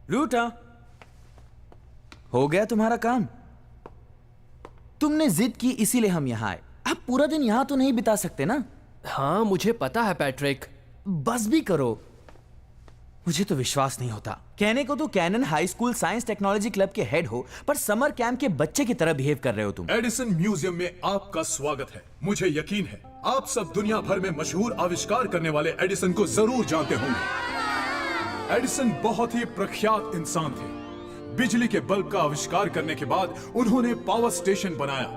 रूटा, हो गया तुम्हारा काम? तुमने जिद की इसीलिए हम यहाँ आए। आप पूरा दिन यहाँ तो नहीं बिता सकते ना? हाँ, मुझे पता है पैट्रिक। बस भी करो। मुझे तो विश्वास नहीं होता। कहने को तो Canon high school science technology club के हेड हो, पर समर कैंप के बच्चे की तरह बिहेव कर रहे हो तुम। एडिसन म्यूजियम में आपका स्वागत है। मुझे यकीन है आप सब दुनिया भर में मशहूर आविष्कार करने वाले एडिसन को जरूर जानते होंगे। एडिसन बहुत ही प्रख्यात इंसान थे। बिजली के बल्ब का आविष्कार करने के बाद उन्होंने पावर स्टेशन बनाया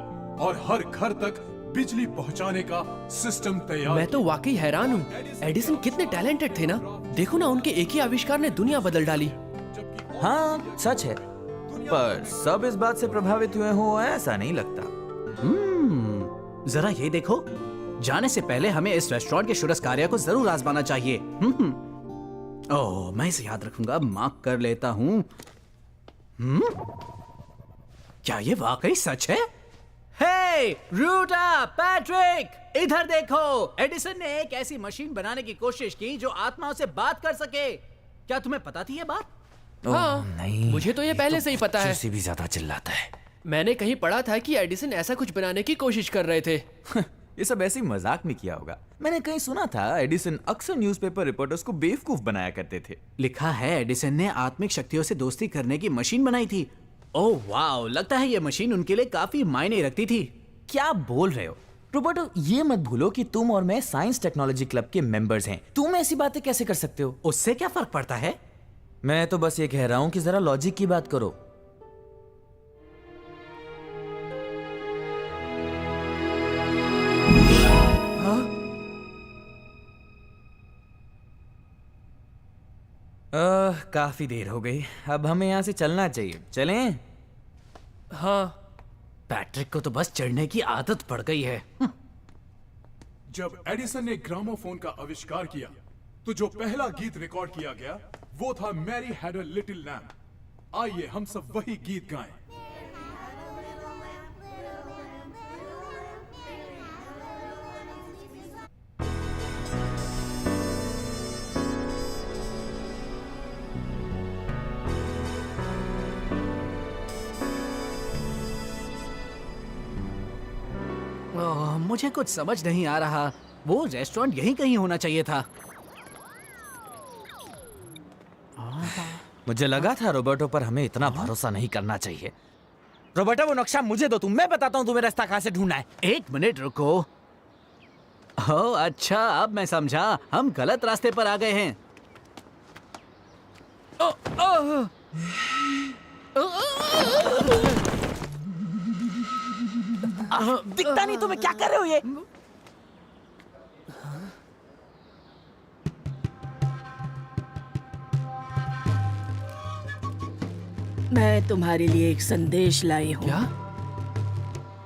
और हर घर तक बिजली पहुंचाने का सिस्टम तैयार। मैं तो वाकई हैरान हूँ। एडिसन कितने टैलेंटेड थे ना। देखो ना, उनके एक ही आविष्कार ने दुनिया बदल डाली। हाँ सच है, पर सब इस बात से प्रभावित हुए हो ऐसा नहीं लगता। जरा ये देखो, जाने से पहले हमें इस रेस्टोरेंट के शुरस कार्य को जरूर आजमाना चाहिए। ओह, मैं इसे याद रखूंगा, मार्क कर लेता हूँ। क्या ये वाकई सच है? हे रूटा, पैट्रिक, इधर देखो। एडिसन ने एक ऐसी मशीन बनाने की कोशिश की जो आत्माओं से बात कर सके। क्या तुम्हें पता थी ये बात? हाँ, नहीं, मुझे तो ये पहले से ही पता है। भी ज्यादा चिल्लाता है। मैंने कहीं पढ़ा था कि एडिसन ऐसा कुछ बनाने की कोशिश कर रहे थे। ये सब ऐसे ही मजाक में किया होगा। मैंने कहीं सुना था एडिसन अक्सर न्यूज़पेपर रिपोर्टर्स को बेवकूफ बनाया करते थे। लिखा है एडिसन ने आत्मिक शक्तियों से दोस्ती करने की मशीन बनाई थी। ओह वाओ, लगता है ये मशीन उनके लिए काफी मायने रखती थी। क्या बोल रहे हो रोबर्टो? ये मत भूलो कि तुम और मैं साइंस टेक्नोलॉजी क्लब के मेंबर्स हैं। तुम ऐसी बातें कैसे कर सकते हो? उससे क्या फर्क पड़ता है? मैं तो बस ये कह रहा हूं कि जरा लॉजिक की बात करो। काफी देर हो गई, अब हमें यहाँ से चलना चाहिए। चलें? हाँ, पैट्रिक को तो बस चढ़ने की आदत पड़ गई है। जब एडिसन ने ग्रामोफोन का आविष्कार किया तो जो पहला गीत रिकॉर्ड किया गया वो था Mary had a little lamb. आइए हम सब वही गीत गाएं। मुझे कुछ समझ नहीं आ रहा। वो रेस्टोरेंट यहीं कहीं होना चाहिए था। मुझे लगा था रोबर्टो, पर हमें इतना भरोसा नहीं करना चाहिए। रोबर्टो, वो नक्शा मुझे दो, मैं बताता हूँ तुम्हें रास्ता कहाँ से ढूंढना है। एक मिनट रुको। ओह अच्छा, अब मैं समझा, हम गलत रास्ते पर आ गए हैं। दिखता नहीं तुम्हें? क्या कर रहे हो ये? मैं तुम्हारे लिए एक संदेश लाई हूँ। क्या?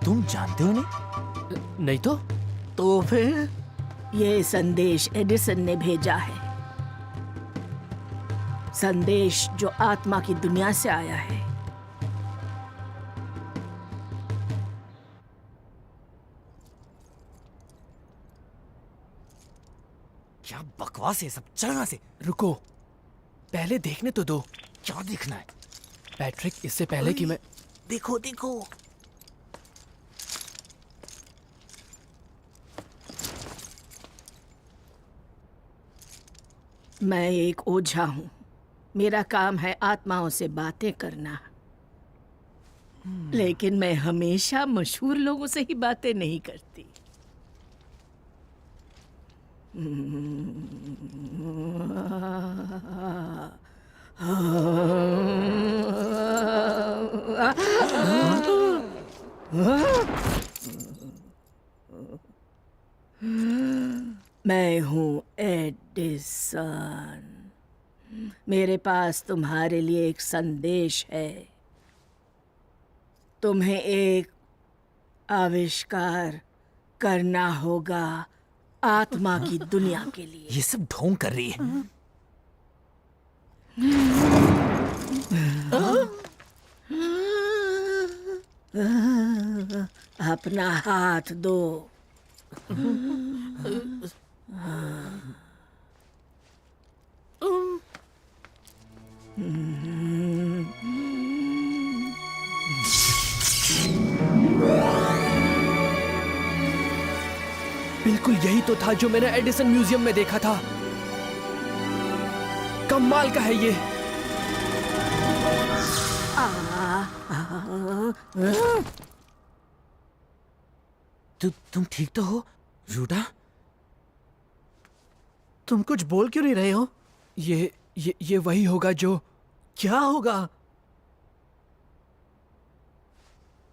तुम जानते हो नहीं? नहीं तो? तो फिर ये संदेश एडिसन ने भेजा है। संदेश जो आत्मा की दुनिया से आया है। क्या बकवास है सब, चलना से। रुको, पहले देखने तो दो। क्या देखना है? पैट्रिक, इससे पहले कि मैं... देखो देखो। मैं एक ओझा हूँ। मेरा काम है आत्माओं से बातें करना। लेकिन मैं हमेशा मशहूर लोगों से ही बातें नहीं करती। मैं हूँ एडिसन। मेरे पास तुम्हारे लिए एक संदेश है। तुम्हें एक आविष्कार करना होगा आत्मा की दुनिया के लिए। ये सब ढोंग कर रही है। अपना हाथ दो। बिल्कुल यही तो था जो मैंने एडिसन म्यूजियम में देखा था। कमाल का है ये। तुम ठीक तो हो रूटा? तुम कुछ बोल क्यों नहीं रहे हो? ये वही होगा जो क्या होगा?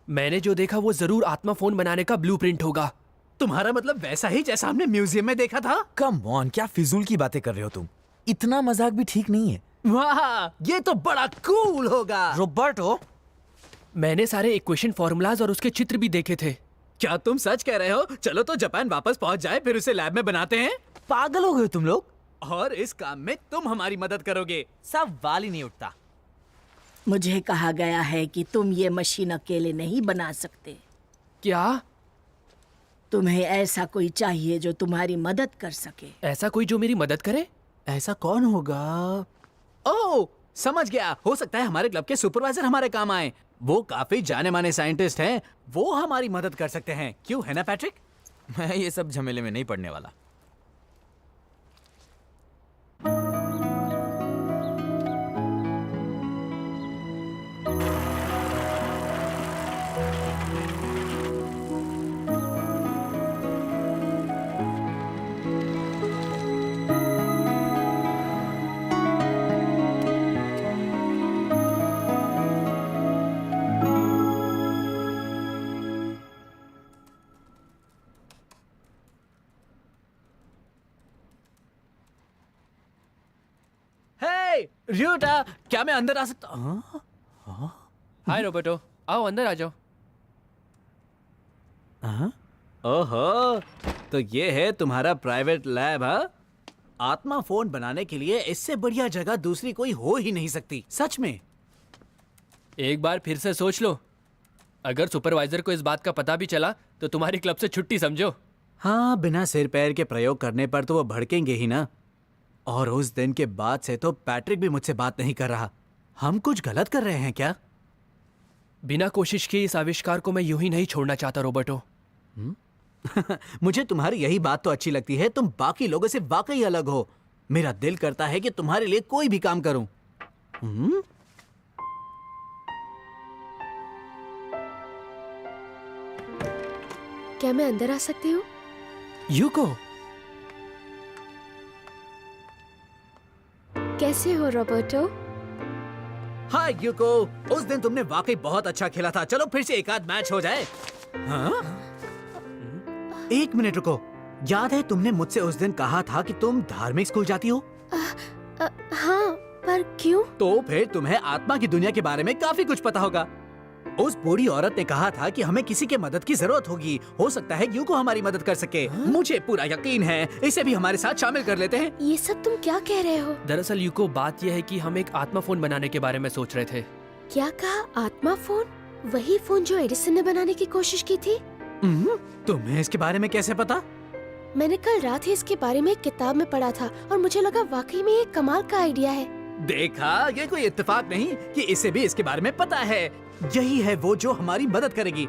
मैंने जो देखा वो जरूर आत्मा फोन बनाने का ब्लूप्रिंट होगा। तुम्हारा मतलब वैसा ही जैसा हमने म्यूजियम में देखा था? कम ऑन, क्या फिजूल की बातें कर रहे हो तुम? इतना मजाक भी ठीक नहीं है। वाह, ये तो बड़ा कूल होगा। रोबर्टो, मैंने सारे इक्वेशन फॉर्मूलाज और उसके चित्र भी देखे थे। क्या तुम सच कह रहे हो? चलो तो जापान वापस पहुंच जाए, फिर उसे लैब में बनाते हैं। पागल हो गए तुम लोग? और इस काम में तुम हमारी मदद करोगे। सवाल ही नहीं उठता। मुझे कहा गया है कि तुम ये मशीन अकेले नहीं बना सकते। क्या? तुम्हें ऐसा कोई चाहिए जो तुम्हारी मदद कर सके। ऐसा कोई जो मेरी मदद करे? ऐसा कौन होगा? ओह, समझ गया। हो सकता है हमारे क्लब के सुपरवाइजर हमारे काम आए। वो काफी जाने माने साइंटिस्ट हैं। वो हमारी मदद कर सकते हैं। क्यों, है ना पैट्रिक? मैं ये सब झमेले में नहीं पड़ने वाला। हे र्यूटा, क्या मैं अंदर आ सकता हूँ? हाय रोबर्टो, आओ अंदर आ जाओ। ओहो, तो ये है तुम्हारा प्राइवेट लैब? हाँ, आत्मा फोन बनाने के लिए इससे बढ़िया जगह दूसरी कोई हो ही नहीं सकती। सच में। एक बार फिर से सोच लो, अगर सुपरवाइजर को इस बात का पता भी चला तो तुम्हारी क्लब से छुट्टी समझो। हाँ, बिना सिर पैर के प्रयोग करने पर तो वो भड़केंगे ही ना। और उस दिन के बाद से तो पैट्रिक भी मुझसे बात नहीं कर रहा। हम कुछ गलत कर रहे हैं क्या? बिना कोशिश किए इस आविष्कार को मैं यूं ही नहीं छोड़ना चाहता रोबर्टो। मुझे तुम्हारी यही बात तो अच्छी लगती है। तुम बाकी लोगों से वाकई अलग हो। मेरा दिल करता है कि तुम्हारे लिए कोई भी काम करूं। क्या मैं अंदर आ सकती हूँ? यूको, कैसे हो रॉबर्टो? हाय यूको, उस दिन तुमने वाकई बहुत अच्छा खेला था। चलो फिर से एक आध मैच हो जाए। हाँ? एक मिनट रुको। याद है तुमने मुझसे उस दिन कहा था कि तुम धार्मिक स्कूल जाती हो? हाँ, पर क्यों? तो फिर तुम्हें आत्मा की दुनिया के बारे में काफी कुछ पता होगा। उस बूढ़ी औरत ने कहा था कि हमें किसी के मदद की जरूरत होगी। हो सकता है यूको हमारी मदद कर सके। मुझे पूरा यकीन है। इसे भी हमारे साथ शामिल कर लेते हैं। ये सब तुम क्या कह रहे हो? दरअसल यूको, बात यह है कि हम एक आत्मा फोन बनाने के बारे में सोच रहे थे। क्या कहा? आत्मा फोन? वही फोन जो एडिसन ने बनाने की कोशिश की थी? तुम्हें इसके बारे में कैसे पता? मैंने कल रात ही इसके बारे में एक किताब में पढ़ा था और मुझे लगा वाकई में ये कमाल का आइडिया है। देखा, ये कोई इत्तेफाक नहीं कि इसे भी इसके बारे में पता है। यही है वो जो हमारी मदद करेगी।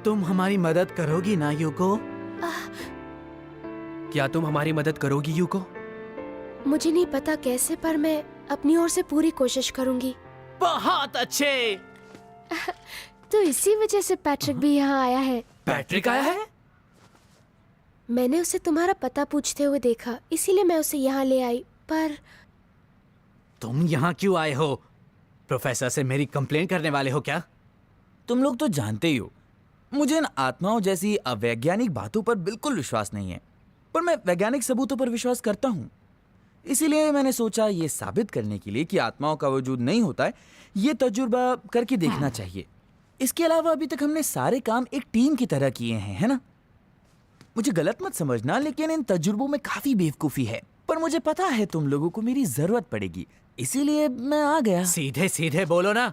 तुम हमारी मदद करोगी ना यूको? क्या तुम हमारी मदद करोगी यूको? मुझे नहीं पता कैसे, पर मैं अपनी ओर से पूरी कोशिश करूंगी। बहुत अच्छे। तो इसी वजह से पैट्रिक भी यहाँ आया है। पैट्रिक आया है? मैंने उसे तुम्हारा पता पूछते हुए देखा, इसीलिए मैं उसे यहाँ ले आई। पर तुम यहाँ क्यों आए हो? प्रोफेसर से मेरी कंप्लेंट करने वाले हो क्या? तुम लोग तो जानते ही हो, मुझे इन आत्माओं जैसी अवैज्ञानिक बातों पर बिल्कुल विश्वास नहीं है। पर मैं वैज्ञानिक सबूतों पर विश्वास करता हूँ। इसीलिए मैंने सोचा ये साबित करने के लिए कि आत्माओं का वजूद नहीं होता है, ये तजुर्बा करके देखना चाहिए। इसके अलावा अभी तक हमने सारे काम एक टीम की तरह किए हैं, है ना? मुझे गलत मत समझना, लेकिन इन तजुर्बों में काफी बेवकूफी है। पर मुझे पता है तुम लोगों को मेरी जरूरत पड़ेगी, इसीलिए मैं आ गया। सीधे सीधे बोलो ना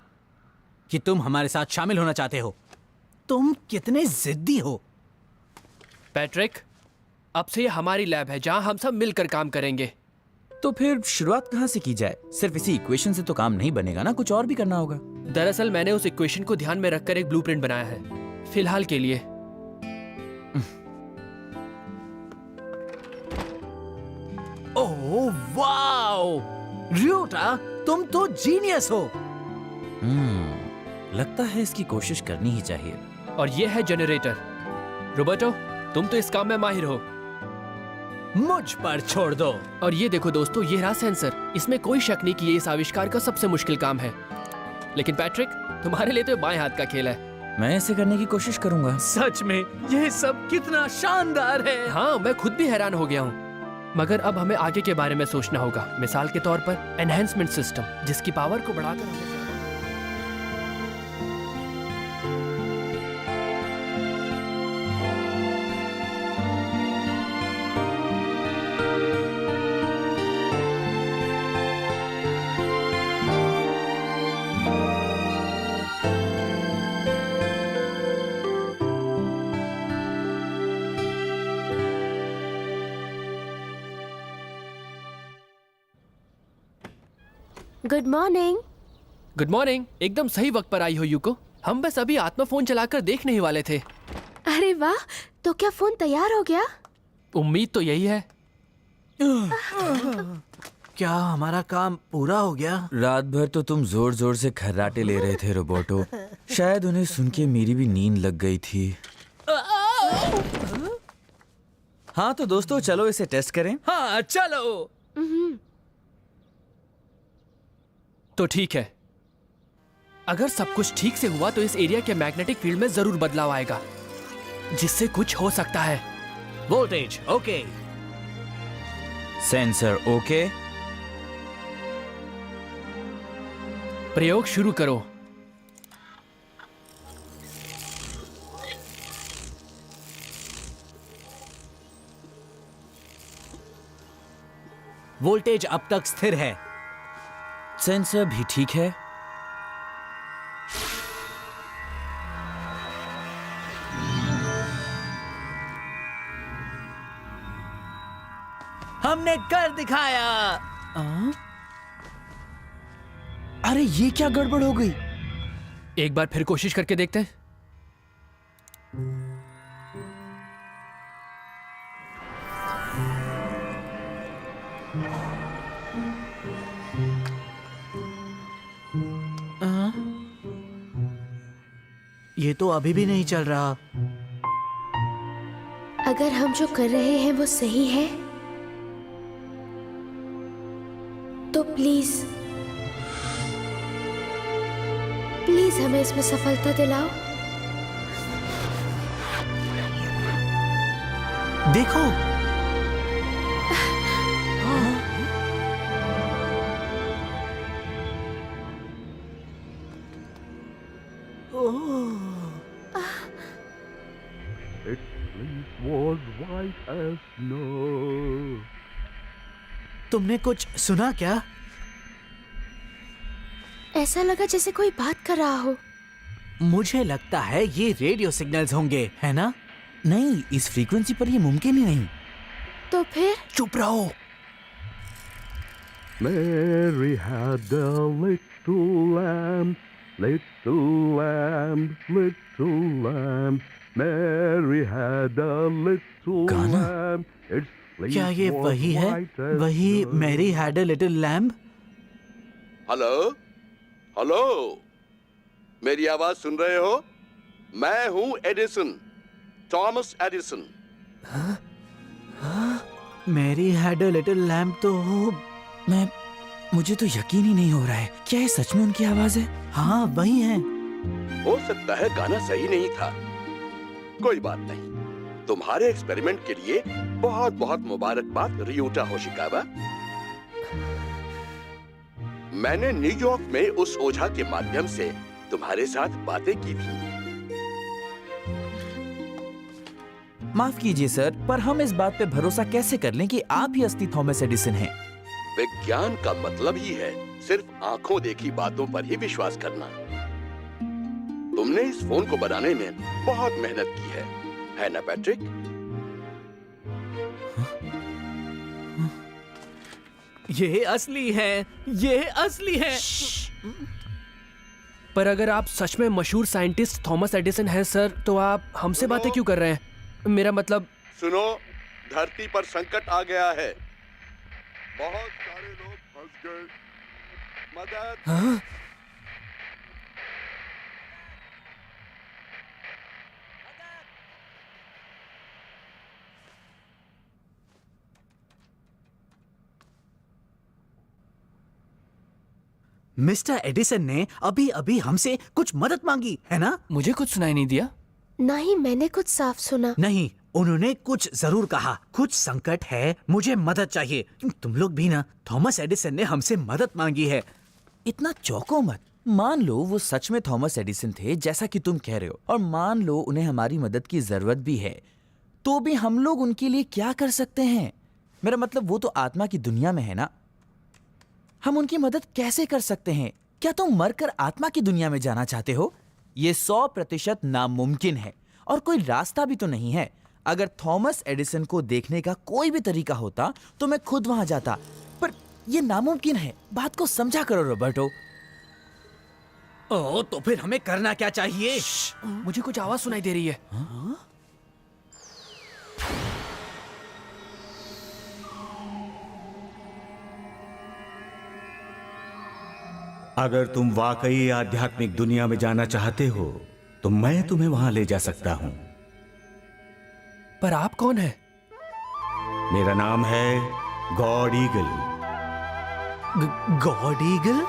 कि तुम हमारे साथ शामिल होना चाहते हो। तुम कितने जिद्दी हो। पैट्रिक, अब से ये हमारी लैब है जहाँ हम सब मिलकर काम करेंगे। तो फिर शुरुआत कहाँ से की जाए? सिर्फ इसी इक्वेशन से तो काम नहीं बनेगा ना, कुछ और भी करना होगा। दरअसल मैंने उस इक्वेशन को ध्यान में रखकर एक ब्लूप्रिंट बनाया है, फिलहाल के लिए। ओह वाओ, र्यूटा तुम तो जीनियस हो। लगता है इसकी कोशिश करनी ही चाहिए। और ये है जनरेटर। रोबर्टो, तुम तो इस काम में माहिर हो। मुझ पर छोड़ दो। और ये देखो दोस्तों, ये रहा सेंसर। इसमें कोई शक नहीं कि ये इस आविष्कार का सबसे मुश्किल काम है। लेकिन पैट्रिक, तुम्हारे लिए तो बाएं हाथ का खेल है। मैं इसे करने की कोशिश करूंगा। सच में यह सब कितना शानदार है। हाँ, मैं खुद भी हैरान हो गया हूँ। मगर अब हमें आगे के बारे में सोचना होगा। मिसाल के तौर पर एनहेंसमेंट सिस्टम, जिसकी पावर को बढ़ाकर हमें गुड मॉर्निंग। Good morning. एकदम सही वक्त पर आई हो यूको। हम बस अभी आत्मा फोन चलाकर देखने ही वाले थे। अरे वाह, तो क्या फोन तैयार हो गया? उम्मीद तो यही है। क्या हमारा काम पूरा हो गया? रात भर तो तुम जोर जोर से खर्राटे ले रहे थे रोबोटो। शायद उन्हें सुन के मेरी भी नींद लग गई थी। हाँ तो दोस्तों, चलो इसे टेस्ट करें। हाँ चलो। तो ठीक है, अगर सब कुछ ठीक से हुआ तो इस एरिया के मैग्नेटिक फील्ड में जरूर बदलाव आएगा, जिससे कुछ हो सकता है। वोल्टेज ओके, सेंसर ओके, प्रयोग शुरू करो। वोल्टेज अब तक स्थिर है। सेंसर भी ठीक है। हमने कर दिखाया। अरे ये क्या गड़बड़ हो गई? एक बार फिर कोशिश करके देखते हैं। ये तो अभी भी नहीं चल रहा। अगर हम जो कर रहे हैं वो सही है तो प्लीज प्लीज हमें इसमें सफलता दिलाओ। देखो, तुमने कुछ सुना क्या? ऐसा लगा जैसे कोई बात कर रहा हो। मुझे लगता है ये रेडियो सिग्नल्स होंगे, है ना? नहीं, इस फ्रीक्वेंसी पर ये मुमकिन ही नहीं। तो फिर चुप रहो। Mary had a little lamb, little lamb, little lamb. Mary had a little गाना? lamb. Its sleep क्या ये was वही है? white as वही snow. Mary had a little lamb? Hello hello, मेरी आवाज सुन रहे हो? मैं हूं Edison, Thomas Edison. Mary had a little lamb तो मुझे तो यकीन ही नहीं हो रहा है। क्या ये सच में उनकी आवाज है? हाँ वही है। हो सकता है गाना सही नहीं था। कोई बात नहीं, तुम्हारे एक्सपेरिमेंट के लिए बहुत बहुत मुबारकबाद रियूटा होशिकावा। मैंने न्यूयॉर्क में उस ओझा के माध्यम से तुम्हारे साथ बातें की थी। माफ कीजिए सर, पर हम इस बात पे भरोसा कैसे कर लें कि आप ही असली थॉमस एडिसन हैं? विज्ञान का मतलब ही है सिर्फ आंखों देखी बातों पर ही विश्वास करना। तुमने इस फोन को बनाने में बहुत मेहनत की है ना पैट्रिक? ये असली है, ये असली है। पर अगर आप सच में मशहूर साइंटिस्ट थॉमस एडिसन हैं सर, तो आप हमसे बातें क्यों कर रहे हैं? मेरा मतलब सुनो, धरती पर संकट आ गया है, बहुत सारे लोग फंस गए, मदद। हाँ? मिस्टर एडिसन ने अभी अभी हमसे कुछ मदद मांगी है ना? मुझे कुछ सुनाई नहीं दिया। नहीं, मैंने कुछ साफ सुना। नहीं, उन्होंने कुछ जरूर कहा। कुछ संकट है, मुझे मदद चाहिए। तुम लोग भी ना, थॉमस एडिसन ने हमसे मदद मांगी है। इतना चौंको मत। मान लो वो सच में थॉमस एडिसन थे जैसा कि तुम कह रहे हो, और मान लो उन्हें हमारी मदद की जरूरत भी है, तो भी हम लोग उनके लिए क्या कर सकते हैं? मेरा मतलब वो तो आत्मा की दुनिया में है ना, हम उनकी मदद कैसे कर सकते हैं? क्या तुम मरकर आत्मा की दुनिया में जाना चाहते हो? ये 100% नामुमकिन है, और कोई रास्ता भी तो नहीं है। अगर थॉमस एडिसन को देखने का कोई भी तरीका होता तो मैं खुद वहां जाता, पर यह नामुमकिन है। बात को समझा करो रॉबर्टो। ओह, तो फिर हमें करना क्या चाहिए? मुझे कुछ आवाज सुनाई दे रही है। अगर तुम वाकई आध्यात्मिक दुनिया में जाना चाहते हो तो मैं तुम्हें वहां ले जा सकता हूं। पर आप कौन हैं? मेरा नाम है गॉड ईगल। God eagle?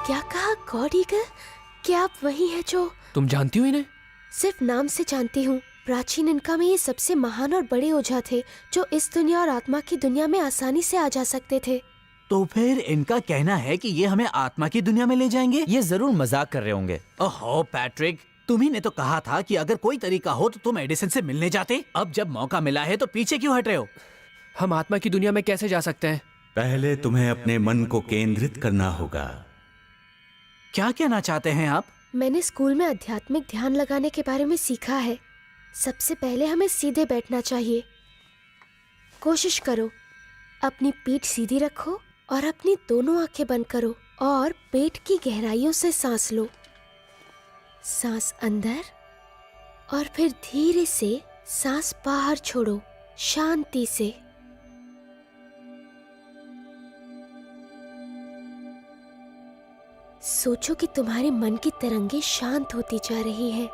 क्या कहा? God eagle? क्या आप वही हैं जो? तुम जानती हो इन्हें? सिर्फ नाम से जानती हूँ। प्राचीन इनका में ये सबसे महान और बड़े ओझा थे जो इस दुनिया और आत्मा की दुनिया में आसानी से आ जा सकते थे। तो फिर इनका कहना है कि ये हमें आत्मा की दुनिया में ले जाएंगे? ये जरूर मजाक कर रहे होंगे। ओहो पैट्रिक, तुम्ही ने तो कहा था कि अगर कोई तरीका हो तो तुम एडिसन से मिलने जाते। अब जब मौका मिला है तो पीछे क्यों हट रहे हो? हम आत्मा की दुनिया में कैसे जा सकते हैं? पहले तुम्हें अपने मन को केंद्रित करना होगा। क्या कहना चाहते हैं आप? मैंने स्कूल में आध्यात्मिक ध्यान लगाने के बारे में सीखा है। सबसे पहले हमें सीधे बैठना चाहिए। कोशिश करो, अपनी पीठ सीधी रखो और अपनी दोनों आंखें बंद करो और पेट की गहराइयों से सांस लो। सांस अंदर और फिर धीरे से सांस बाहर छोड़ो, शांति से। सोचो कि तुम्हारे मन की तरंगें शांत होती जा रही हैं।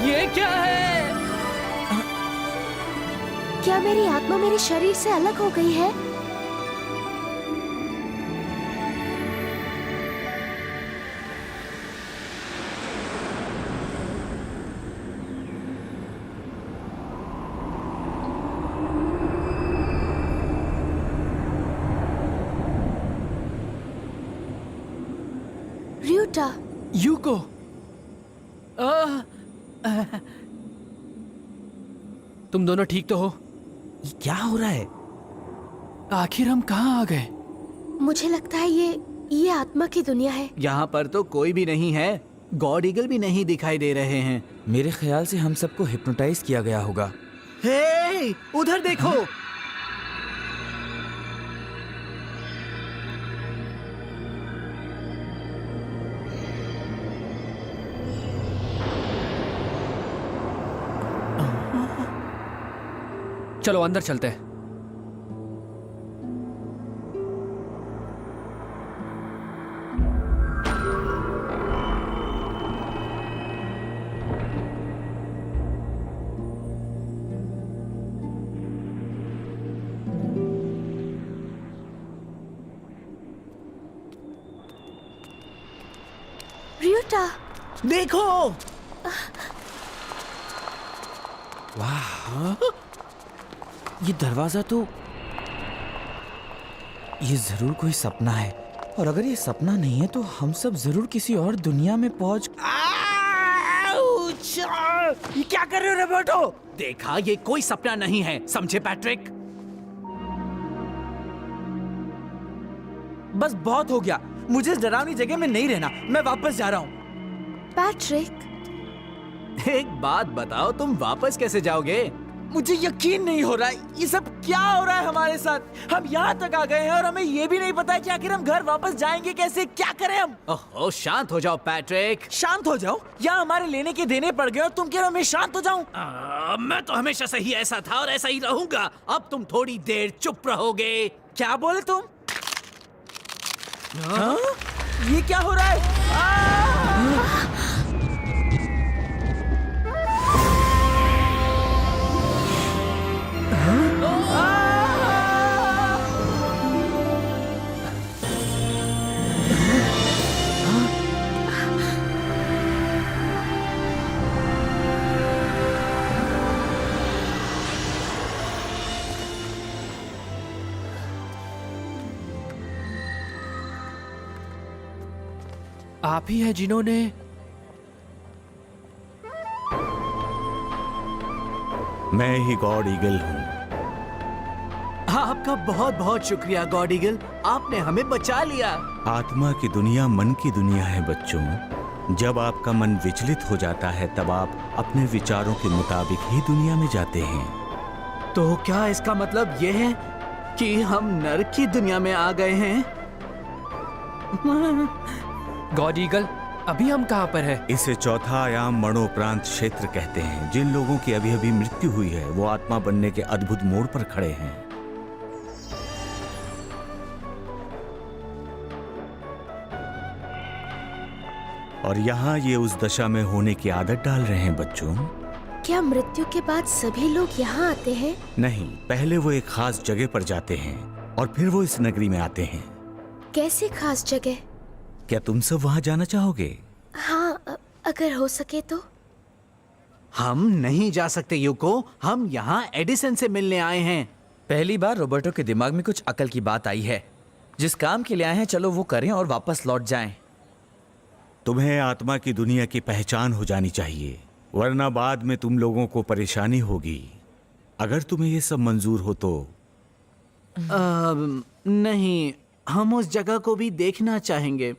ये क्या है? क्या मेरी आत्मा मेरे शरीर से अलग हो गई है? रियूटा, यूको। तुम दोनों ठीक तो हो? ये क्या हो रहा है? आखिर हम कहाँ आ गए? मुझे लगता है ये आत्मा की दुनिया है। यहाँ पर तो कोई भी नहीं है। गॉड ईगल भी नहीं दिखाई दे रहे हैं। मेरे ख्याल से हम सबको हिप्नोटाइज किया गया होगा। हे, उधर देखो। चलो अंदर चलते हैं। रियूटा, देखो। वाह, ये दरवाजा तो, ये जरूर कोई सपना है, और अगर ये सपना नहीं है तो हम सब जरूर किसी और दुनिया में पहुंच। ये क्या कर रहे हो रोबोटो? देखा, ये कोई सपना नहीं है, समझे पैट्रिक? बस बहुत हो गया, मुझे इस डरावनी जगह में नहीं रहना, मैं वापस जा रहा हूँ। पैट्रिक, एक बात बताओ, तुम वापस कैसे जाओगे? मुझे यकीन नहीं हो रहा है, ये सब क्या हो रहा है हमारे साथ? हम यहाँ तक आ गए हैं और हमें ये भी नहीं पता है कि आखिर हम घर वापस जाएंगे कैसे, क्या करें हम? ओहो, शांत हो जाओ पैट्रिक। शांत हो जाओ? या हमारे लेने के देने पड़ गए और तुम कह रहे हो मैं शांत हो जाऊं? मैं तो हमेशा से ही ऐसा था और ऐसा ही रहूंगा। अब तुम थोड़ी देर चुप रहोगे। क्या बोले तुम? हाँ? ये क्या हो रहा है? आप ही हैं जिन्होंने मैं ही गॉड ईगल हूँ। आपका बहुत बहुत शुक्रिया गॉड ईगल, आपने हमें बचा लिया। आत्मा की दुनिया मन की दुनिया है बच्चों। जब आपका मन विचलित हो जाता है तब आप अपने विचारों के मुताबिक ही दुनिया में जाते हैं। तो क्या इसका मतलब ये है कि हम नरक की दुनिया में आ गए हैं? गॉड ईगल, अभी हम कहाँ पर हैं? इसे चौथा आयाम मरणोपरांत क्षेत्र कहते हैं। जिन लोगों की अभी अभी मृत्यु हुई है वो आत्मा बनने के अद्भुत मोड़ पर खड़े हैं। और यहाँ ये उस दशा में होने की आदत डाल रहे हैं बच्चों। क्या मृत्यु के बाद सभी लोग यहाँ आते हैं? नहीं, पहले वो एक खास जगह पर जाते हैं और फिर वो इस नगरी में आते हैं। कैसी खास जगह? क्या तुम सब वहाँ जाना चाहोगे? हाँ, अगर हो सके तो। हम नहीं जा सकते यूको, हम यहाँ एडिसन से मिलने आए हैं। पहली बार रोबोटो के दिमाग में कुछ अकल की बात आई है। जिस काम के लिए आए हैं चलो वो करें और वापस लौट जाएं। तुम्हें आत्मा की दुनिया की पहचान हो जानी चाहिए, वरना बाद में तुम लोगों को परेशानी होगी। अगर तुम्हें ये सब मंजूर हो तो। नहीं, हम उस जगह को भी देखना चाहेंगे।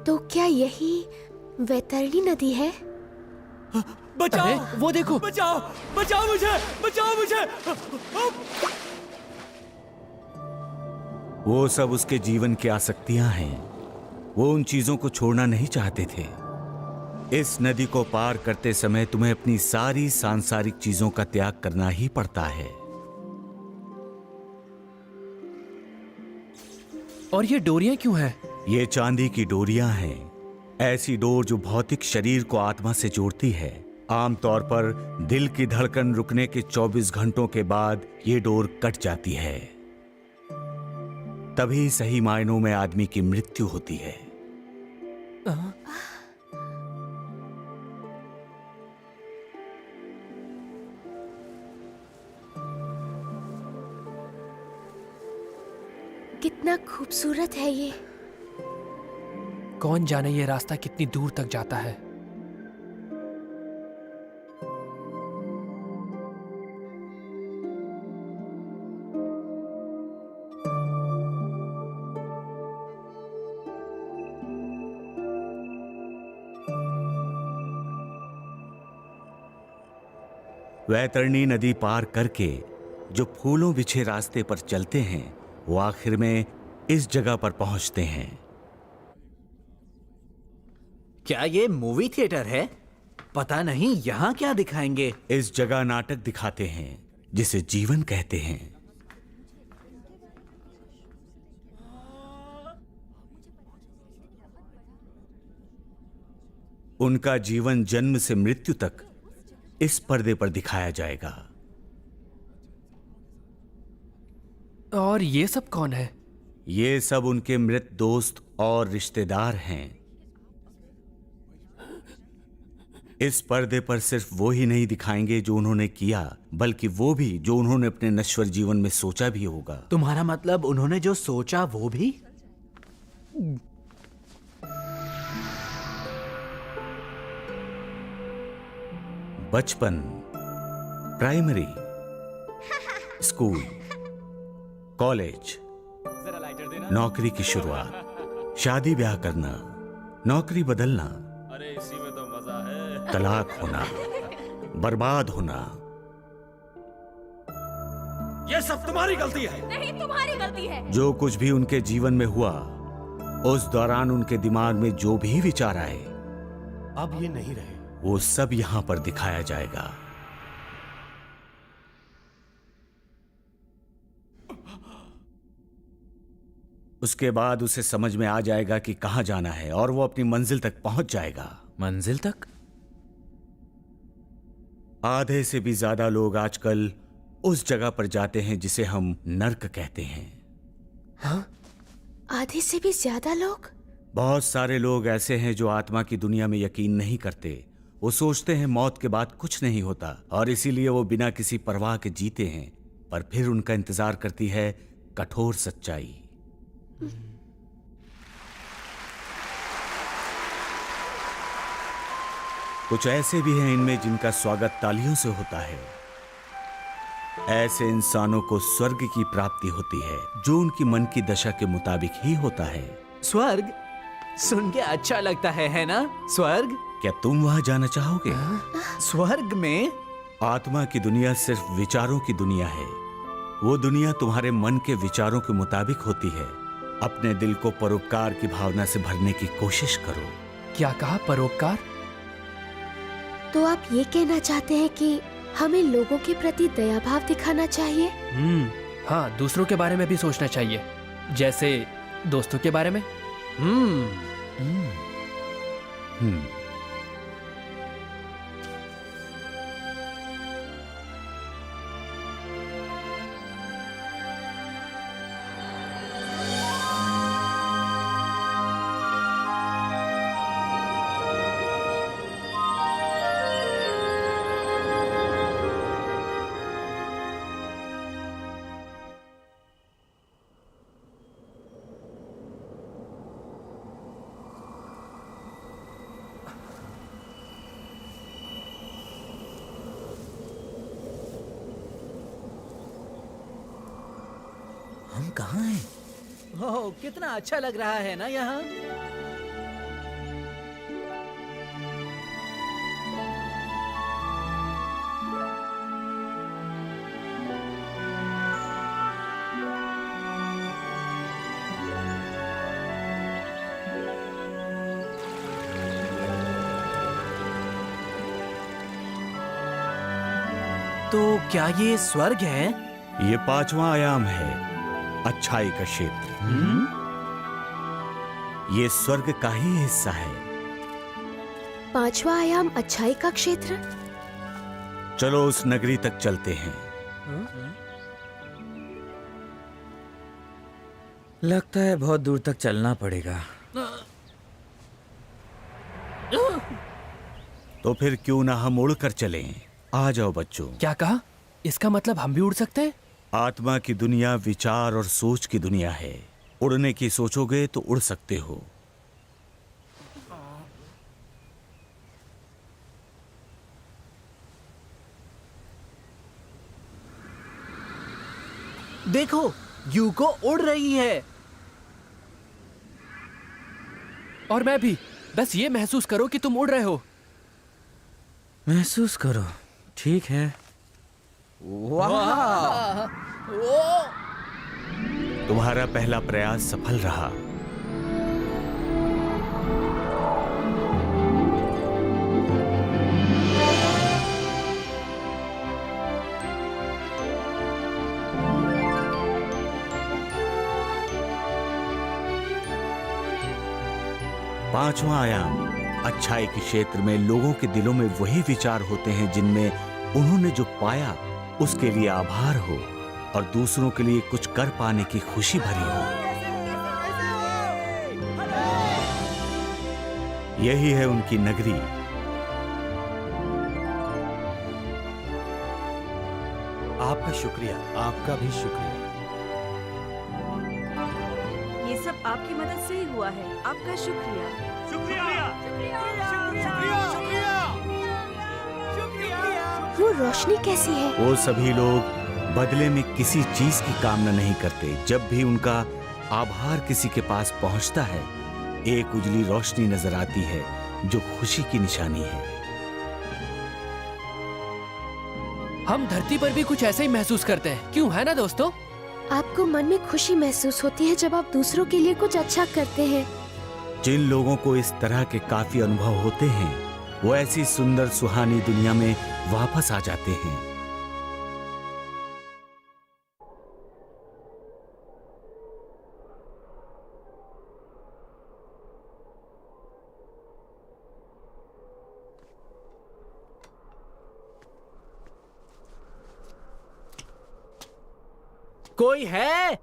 तो क्या यही वैतरणी नदी है? बचाओ, वो देखो। बचाओ, बचाओ मुझे, बचाओ मुझे। वो सब उसके जीवन की आसक्तियां हैं। वो उन चीजों को छोड़ना नहीं चाहते थे। इस नदी को पार करते समय तुम्हें अपनी सारी सांसारिक चीजों का त्याग करना ही पड़ता है। और ये डोरियां क्यों हैं? ये चांदी की डोरियां हैं, ऐसी डोर जो भौतिक शरीर को आत्मा से जोड़ती है। आमतौर पर दिल की धड़कन रुकने के 24 घंटों के बाद ये डोर कट जाती है, तभी सही मायनों में आदमी की मृत्यु होती है। कितना खूबसूरत है ये। कौन जाने ये रास्ता कितनी दूर तक जाता है। वैतरणी नदी पार करके जो फूलों बिछे रास्ते पर चलते हैं वो आखिर में इस जगह पर पहुंचते हैं। क्या ये मूवी थिएटर है? पता नहीं यहाँ क्या दिखाएंगे। इस जगह नाटक दिखाते हैं जिसे जीवन कहते हैं। उनका जीवन जन्म से मृत्यु तक इस पर्दे पर दिखाया जाएगा। और ये सब कौन है? ये सब उनके मृत दोस्त और रिश्तेदार हैं। इस पर्दे पर सिर्फ वो ही नहीं दिखाएंगे जो उन्होंने किया, बल्कि वो भी जो उन्होंने अपने नश्वर जीवन में सोचा भी होगा। तुम्हारा मतलब उन्होंने जो सोचा वो भी? बचपन, प्राइमरी, स्कूल, कॉलेज, नौकरी की शुरुआत, शादी ब्याह करना, नौकरी बदलना, तलाक होना, बर्बाद होना। ये सब तुम्हारी गलती है। नहीं, तुम्हारी गलती है। जो कुछ भी उनके जीवन में हुआ, उस दौरान उनके दिमाग में जो भी विचार आए, अब ये नहीं रहे। वो सब यहां पर दिखाया जाएगा। उसके बाद उसे समझ में आ जाएगा कि कहां जाना है और वो अपनी मंजिल तक पहुंच जाएगा। मंजिल तक? आधे से भी ज्यादा लोग आजकल उस जगह पर जाते हैं जिसे हम नर्क कहते हैं। हाँ? आधे से भी ज्यादा लोग? बहुत सारे लोग ऐसे हैं जो आत्मा की दुनिया में यकीन नहीं करते। वो सोचते हैं मौत के बाद कुछ नहीं होता और इसीलिए वो बिना किसी परवाह के जीते हैं, पर फिर उनका इंतजार करती है कठोर सच्चाई। कुछ ऐसे भी हैं इनमें जिनका स्वागत तालियों से होता है। ऐसे इंसानों को स्वर्ग की प्राप्ति होती है जो उनकी मन की दशा के मुताबिक ही होता है। स्वर्ग सुन के अच्छा लगता है ना? स्वर्ग? क्या तुम वहां जाना चाहोगे? स्वर्ग में आत्मा की दुनिया सिर्फ विचारों की दुनिया है। वो दुनिया तुम्हारे मन के विचारों के मुताबिक होती है। अपने दिल को परोपकार की भावना से भरने की कोशिश करो। क्या कहा? परोपकार? तो आप ये कहना चाहते हैं कि हमें लोगों के प्रति दया भाव दिखाना चाहिए? हाँ, दूसरों के बारे में भी सोचना चाहिए, जैसे दोस्तों के बारे में। हम कहाँ हैं? ओह, कितना अच्छा लग रहा है ना यहाँ। तो क्या ये स्वर्ग है? ये 5वां आयाम है, अच्छाई का क्षेत्र। ये स्वर्ग का ही हिस्सा है। 5वां आयाम अच्छाई का क्षेत्र? चलो उस नगरी तक चलते हैं। लगता है बहुत दूर तक चलना पड़ेगा। तो फिर क्यों ना हम उड़कर चलें? आ जाओ बच्चों। क्या कहा? इसका मतलब हम भी उड़ सकते हैं? आत्मा की दुनिया विचार और सोच की दुनिया है। उड़ने की सोचोगे तो उड़ सकते हो। देखो, यूको उड़ रही है। और मैं भी। बस ये महसूस करो कि तुम उड़ रहे हो। महसूस करो, ठीक है। वाह! तुम्हारा पहला प्रयास सफल रहा। पांचवा आयाम, अच्छाई के क्षेत्र में लोगों के दिलों में वही विचार होते हैं जिनमें उन्होंने जो पाया उसके लिए आभार हो और दूसरों के लिए कुछ कर पाने की खुशी भरी हो। यही है उनकी नगरी। आपका शुक्रिया, आपका भी शुक्रिया। ये सब आपकी मदद से ही हुआ है। आपका शुक्रिया। वो रोशनी कैसी है? वो सभी लोग बदले में किसी चीज की कामना नहीं करते। जब भी उनका आभार किसी के पास पहुंचता है, एक उजली रोशनी नजर आती है जो खुशी की निशानी है। हम धरती पर भी कुछ ऐसा ही महसूस करते हैं, क्यों, है ना दोस्तों? आपको मन में खुशी महसूस होती है जब आप दूसरों के लिए कुछ अच्छा करते हैं। जिन लोगों को इस तरह के काफी अनुभव होते हैं, वो ऐसी सुंदर सुहानी दुनिया में वापस आ जाते हैं। कोई है?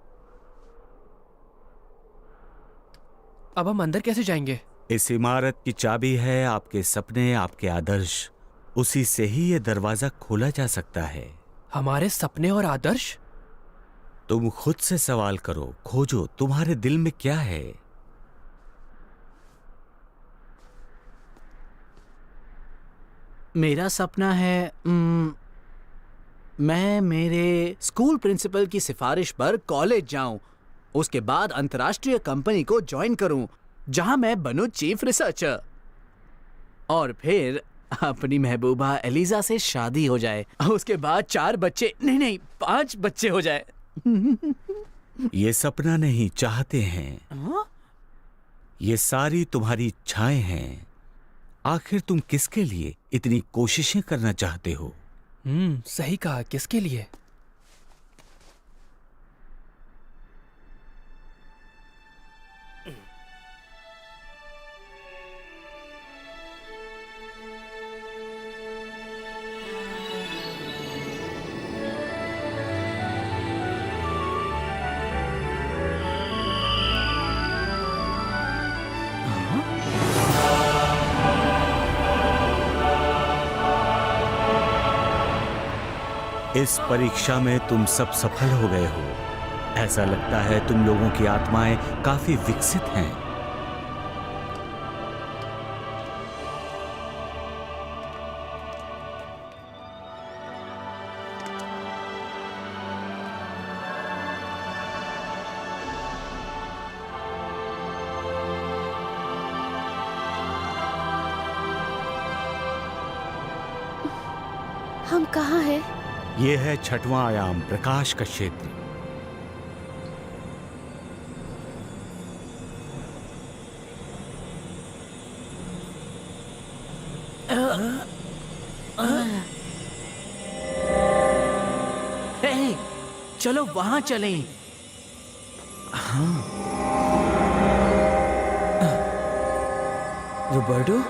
अब हम अंदर कैसे जाएंगे? इस इमारत की चाबी है आपके सपने, आपके आदर्श। उसी से ही ये दरवाजा खोला जा सकता है। हमारे सपने और आदर्श? तुम खुद से सवाल करो, खोजो तुम्हारे दिल में क्या है। मेरा सपना है मैं मेरे स्कूल प्रिंसिपल की सिफारिश पर कॉलेज जाऊं, उसके बाद अंतर्राष्ट्रीय कंपनी को ज्वाइन करूं जहां मैं बनूं चीफ रिसर्चर, और फिर अपनी महबूबा एलिजा से शादी हो जाए। उसके बाद 4 बच्चे, नहीं 5 बच्चे हो जाए। ये सपना नहीं, चाहते हैं। ये सारी तुम्हारी इच्छाएं हैं। आखिर तुम किसके लिए इतनी कोशिशें करना चाहते हो? सही कहा, किसके लिए? इस परीक्षा में तुम सब सफल हो गए हो। ऐसा लगता है तुम लोगों की आत्माएं काफी विकसित हैं। हम कहाँ हैं? ये है 6वां आयाम, प्रकाश का क्षेत्र। हे, चलो वहां चलें। Roberto,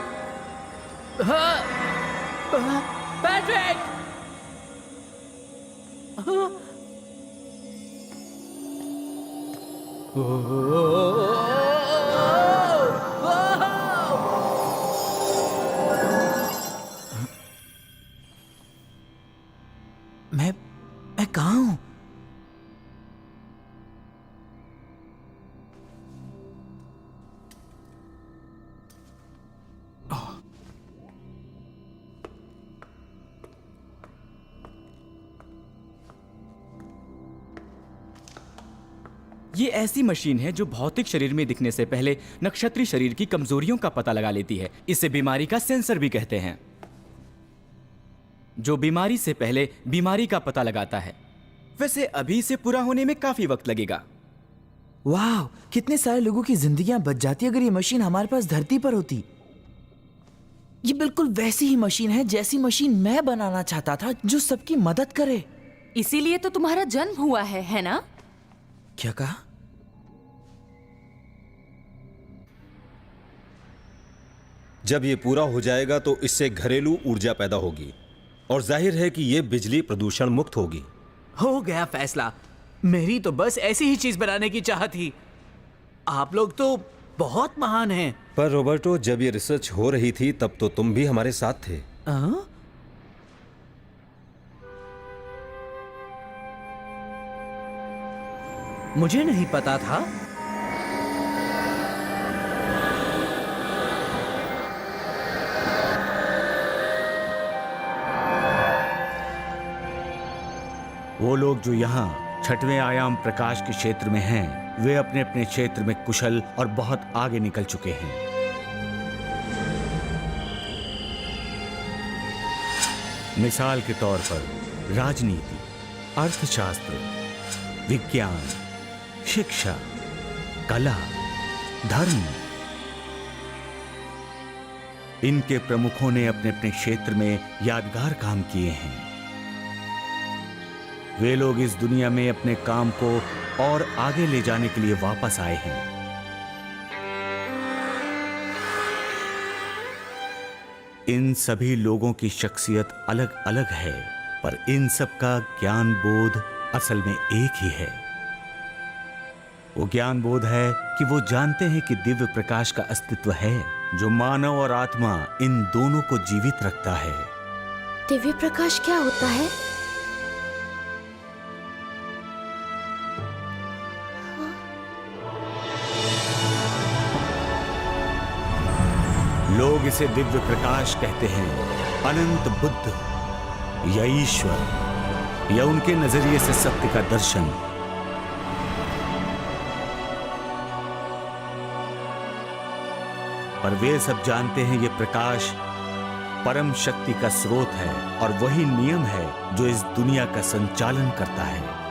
Patrick! मैं कहाँ हूँ? ये ऐसी मशीन है जो भौतिक शरीर में दिखने से पहले नक्षत्रीय शरीर की कमजोरियों का पता लगा लेती है। इसे बीमारी का सेंसर भी कहते हैं, जो बीमारी से पहले बीमारी का पता लगाता है। वैसे अभी इसे पूरा होने में काफी वक्त लगेगा। वाह, कितने सारे लोगों की जिंदगियां बच जाती अगर ये मशीन हमारे पास धरती पर होती। ये बिल्कुल वैसी ही मशीन है जैसी मशीन मैं बनाना चाहता था, जो सबकी मदद करे। इसीलिए तो तुम्हारा जन्म हुआ है ना? क्या कहा? जब ये पूरा हो जाएगा तो इससे घरेलू ऊर्जा पैदा होगी और जाहिर है कि ये बिजली प्रदूषण मुक्त होगी। हो गया फैसला। मेरी तो बस ऐसी ही चीज बनाने की चाहत थी। आप लोग तो बहुत महान हैं। पर रॉबर्टो, जब ये रिसर्च हो रही थी तब तो तुम भी हमारे साथ थे। मुझे नहीं पता था। वो लोग जो यहाँ छठवें आयाम प्रकाश के क्षेत्र में हैं, वे अपने अपने क्षेत्र में कुशल और बहुत आगे निकल चुके हैं। मिसाल के तौर पर राजनीति, अर्थशास्त्र, विज्ञान, शिक्षा, कला, धर्म, इनके प्रमुखों ने अपने अपने क्षेत्र में यादगार काम किए हैं। वे लोग इस दुनिया में अपने काम को और आगे ले जाने के लिए वापस आए हैं। इन सभी लोगों की शख्सियत अलग अलग है, पर इन सब का ज्ञान बोध असल में एक ही है। वो ज्ञान बोध है कि वो जानते हैं कि दिव्य प्रकाश का अस्तित्व है जो मानव और आत्मा इन दोनों को जीवित रखता है। दिव्य प्रकाश क्या होता है? लोग इसे दिव्य प्रकाश कहते हैं, अनंत बुद्ध या ईश्वर या उनके नजरिए से सत्य का दर्शन। पर वे सब जानते हैं ये प्रकाश परम शक्ति का स्रोत है और वही नियम है जो इस दुनिया का संचालन करता है।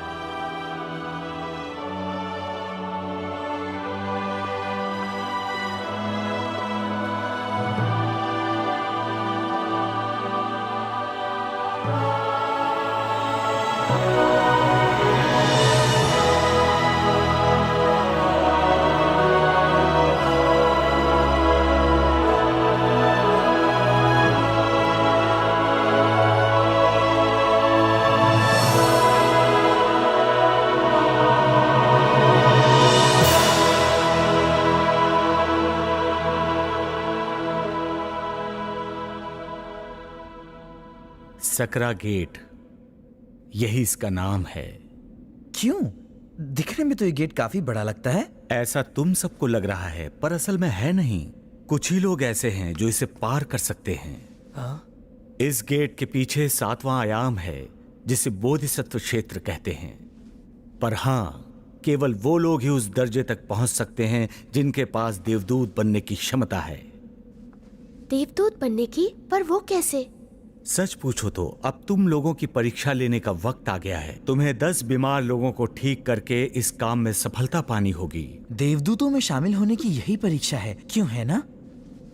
सकरा गेट, यही इसका नाम है। क्यों? दिखने में तो ये गेट काफी बड़ा लगता है। ऐसा तुम सबको लग रहा है, पर असल में है नहीं। कुछ ही लोग ऐसे हैं जो इसे पार कर सकते हैं। इस गेट के पीछे 7वां आयाम है जिसे बोधिसत्व क्षेत्र कहते हैं। पर हां, केवल वो लोग ही उस दर्जे तक पहुंच सकते हैं जिनके पास देवदूत बनने की क्षमता है। देवदूत बनने की? पर वो कैसे? सच पूछो तो अब तुम लोगों की परीक्षा लेने का वक्त आ गया है। तुम्हें 10 बीमार लोगों को ठीक करके इस काम में सफलता पानी होगी। देवदूतों में शामिल होने की यही परीक्षा है, क्यों है ना?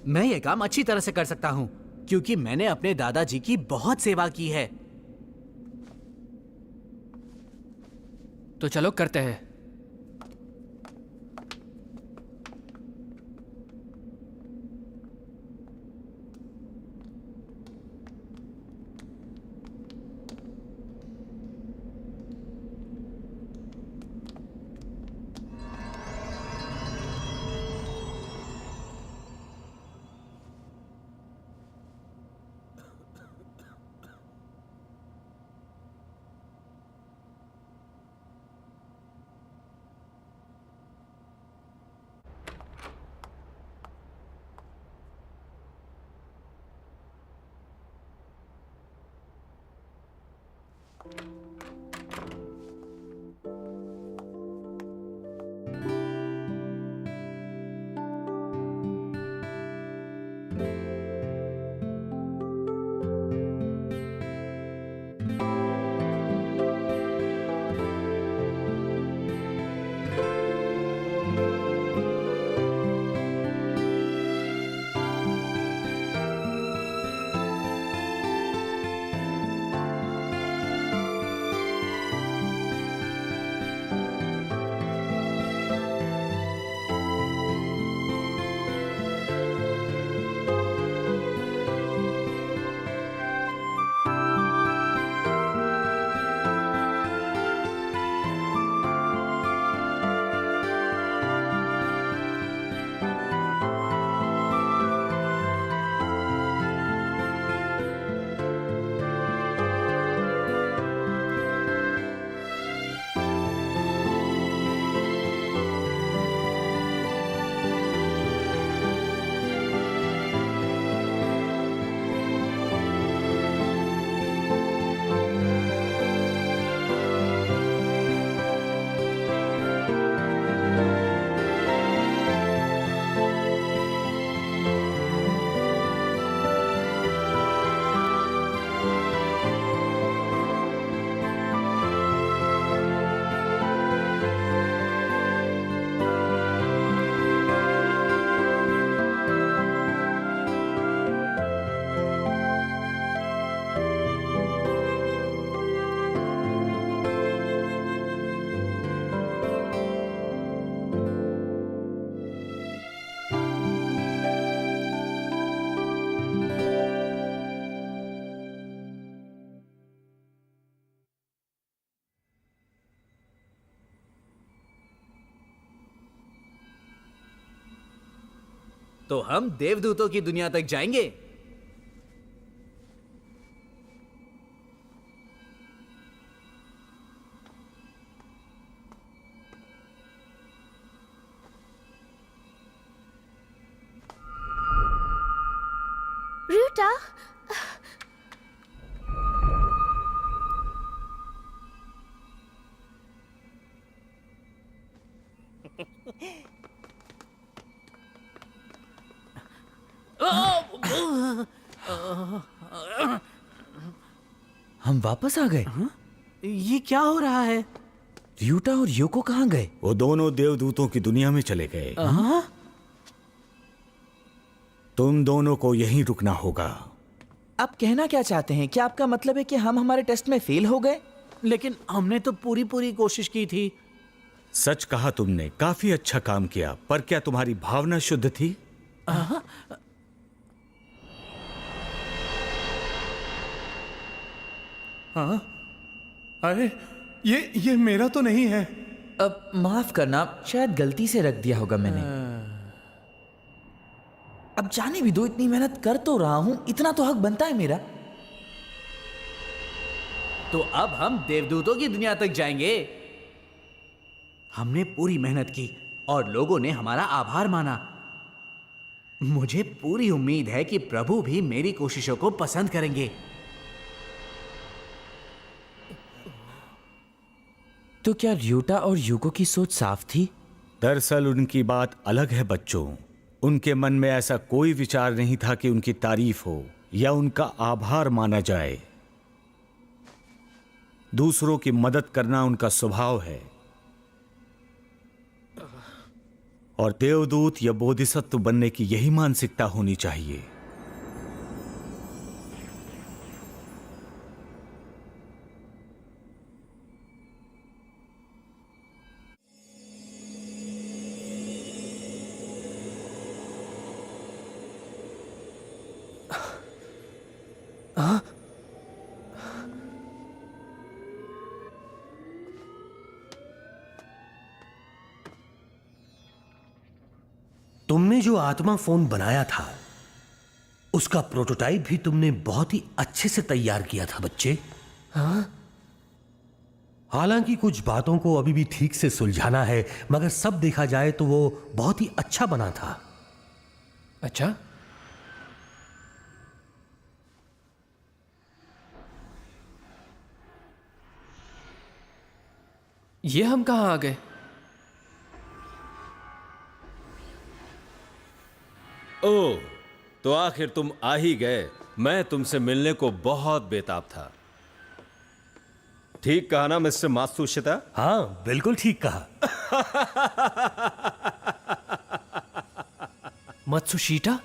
मैं ये काम अच्छी तरह से कर सकता हूँ क्योंकि मैंने अपने दादाजी की बहुत सेवा की है। तो चलो करते हैं। तो हम देवदूतों की दुनिया तक जाएंगे। रूटा, हम वापस आ गए। ये क्या हो रहा है? र्यूटा और योको कहाँ गए? वो दोनों देवदूतों की दुनिया में चले गए। तुम दोनों को यहीं रुकना होगा। आप कहना क्या चाहते हैं? क्या आपका मतलब है कि हम हमारे टेस्ट में फेल हो गए? लेकिन हमने तो पूरी कोशिश की थी। सच कहा तुमने, काफी अच्छा काम किया, पर क्या तुम्हारी भावना शुद्ध थी? हाँ, अरे ये मेरा तो नहीं है। अब माफ करना, शायद गलती से रख दिया होगा मैंने। अब जाने भी दो, इतनी मेहनत कर तो रहा हूं, इतना तो हक बनता है मेरा। तो अब हम देवदूतों की दुनिया तक जाएंगे। हमने पूरी मेहनत की और लोगों ने हमारा आभार माना। मुझे पूरी उम्मीद है कि प्रभु भी मेरी कोशिशों को पसंद करेंगे। तो क्या र्यूटा और युको की सोच साफ थी? दरअसल उनकी बात अलग है बच्चों। उनके मन में ऐसा कोई विचार नहीं था कि उनकी तारीफ हो या उनका आभार माना जाए। दूसरों की मदद करना उनका स्वभाव है, और देवदूत या बोधिसत्व बनने की यही मानसिकता होनी चाहिए। तुमने जो आत्मा फोन बनाया था उसका प्रोटोटाइप भी तुमने बहुत ही अच्छे से तैयार किया था बच्चे। हाँ? हालांकि कुछ बातों को अभी भी ठीक से सुलझाना है, मगर सब देखा जाए तो वो बहुत ही अच्छा बना था। अच्छा, ये हम कहां आ गए? ओह, तो आखिर तुम आ ही गए। मैं तुमसे मिलने को बहुत बेताब था। ठीक कहा ना मिस्टर मात्सुशिता? हाँ, बिल्कुल ठीक कहा। मत्सुशिता?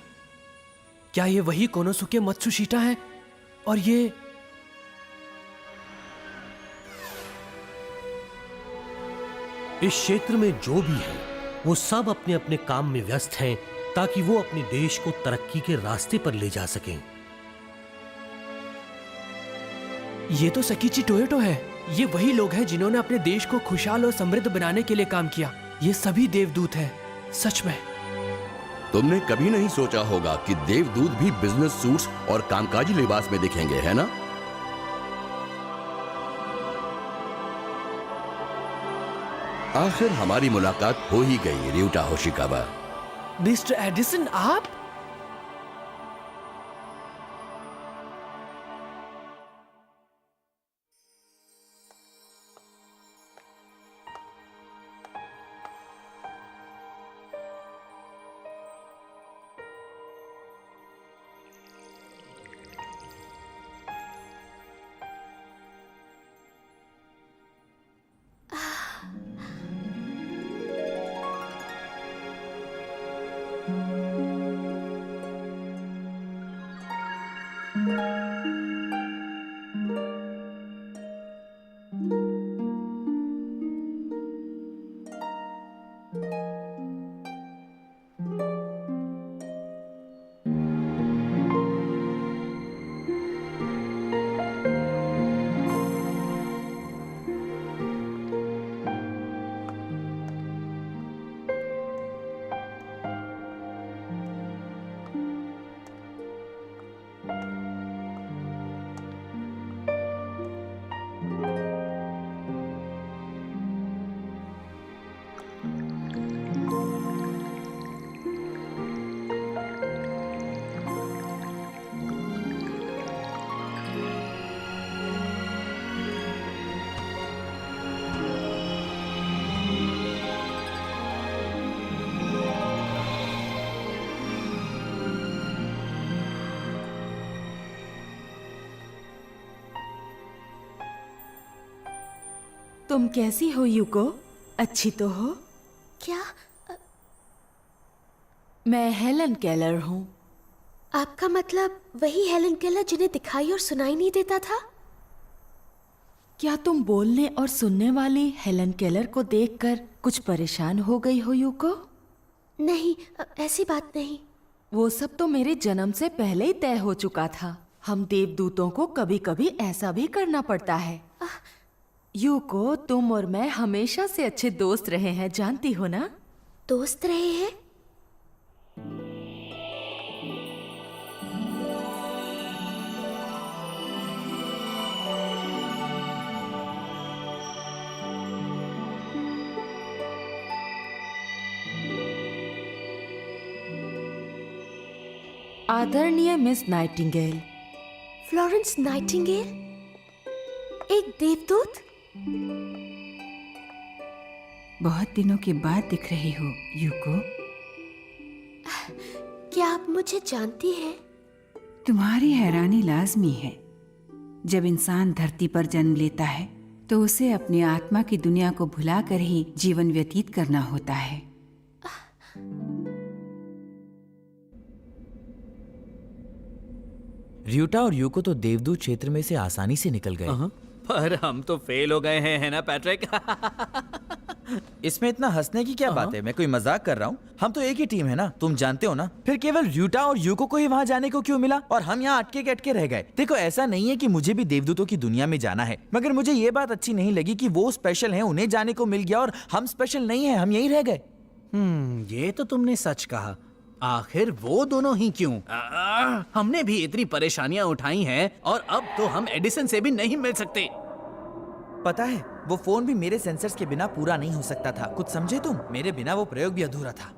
क्या ये वही कोनोसुके मत्सुशिता है? और ये इस क्षेत्र में जो भी है वो सब अपने अपने काम में व्यस्त हैं ताकि वो अपने देश को तरक्की के रास्ते पर ले जा सकें। ये तो सकीची टोयोटो है। ये वही लोग हैं जिन्होंने अपने देश को खुशहाल और समृद्ध बनाने के लिए काम किया। ये सभी देवदूत हैं, सच में। तुमने कभी नहीं सोचा होगा कि देवदूत भी बिजनेस सूट्स और कामकाजी लिबास में दिखेंगे, है ना? आखिर हमारी मुलाकात हो ही गई, र्यूटा होशिकावा। मिस्टर एडिसन, आप? तुम कैसी हो यूको? अच्छी तो हो? क्या? मैं हेलन केलर हूँ। आपका मतलब वही हेलन केलर जिन्हें दिखाई और सुनाई नहीं देता था? क्या तुम बोलने और सुनने वाली हेलन केलर को देखकर कुछ परेशान हो गई हो यूको? नहीं, ऐसी बात नहीं। वो सब तो मेरे जन्म से पहले ही तय हो चुका था। हम देवदूतों को कभी कभी ऐसा भी करना पड़ता है। यूको, तुम और मैं हमेशा से अच्छे दोस्त रहे हैं, जानती हो ना? दोस्त रहे हैं? आदरणीय मिस नाइटिंगेल। Florence Nightingale? एक देवदूत? बहुत दिनों के बाद दिख रही हो यूको। क्या आप मुझे जानती हैं? तुम्हारी हैरानी लाजमी है। जब इंसान धरती पर जन्म लेता है तो उसे अपनी आत्मा की दुनिया को भुलाकर ही जीवन व्यतीत करना होता है। र्यूटा और यूको तो देवदूत क्षेत्र में से आसानी से निकल गए। पर हम तो फेल हो गए हैं, है ना पैट्रिक? इसमें इतना हंसने की क्या बात है? मैं कोई मजाक कर रहा हूँ। हम तो एक ही टीम है ना, तुम जानते हो ना। फिर केवल र्यूटा और यूको को ही वहाँ जाने को क्यों मिला और हम यहाँ अटके के अटके रह गए? देखो, ऐसा नहीं है कि मुझे भी देवदूतों की दुनिया में जाना है, मगर मुझे ये बात अच्छी नहीं लगी कि वो स्पेशल हैं, उन्हें जाने को मिल गया और हम स्पेशल नहीं है, हम यहीं रह गए। ये तो तुमने सच कहा। आखिर वो दोनों ही क्यों? हमने भी इतनी परेशानियां उठाई हैं और अब तो हम एडिसन से भी नहीं मिल सकते। पता है, वो फोन भी मेरे सेंसर्स के बिना पूरा नहीं हो सकता था। कुछ समझे तुम? मेरे बिना वो प्रयोग भी अधूरा था।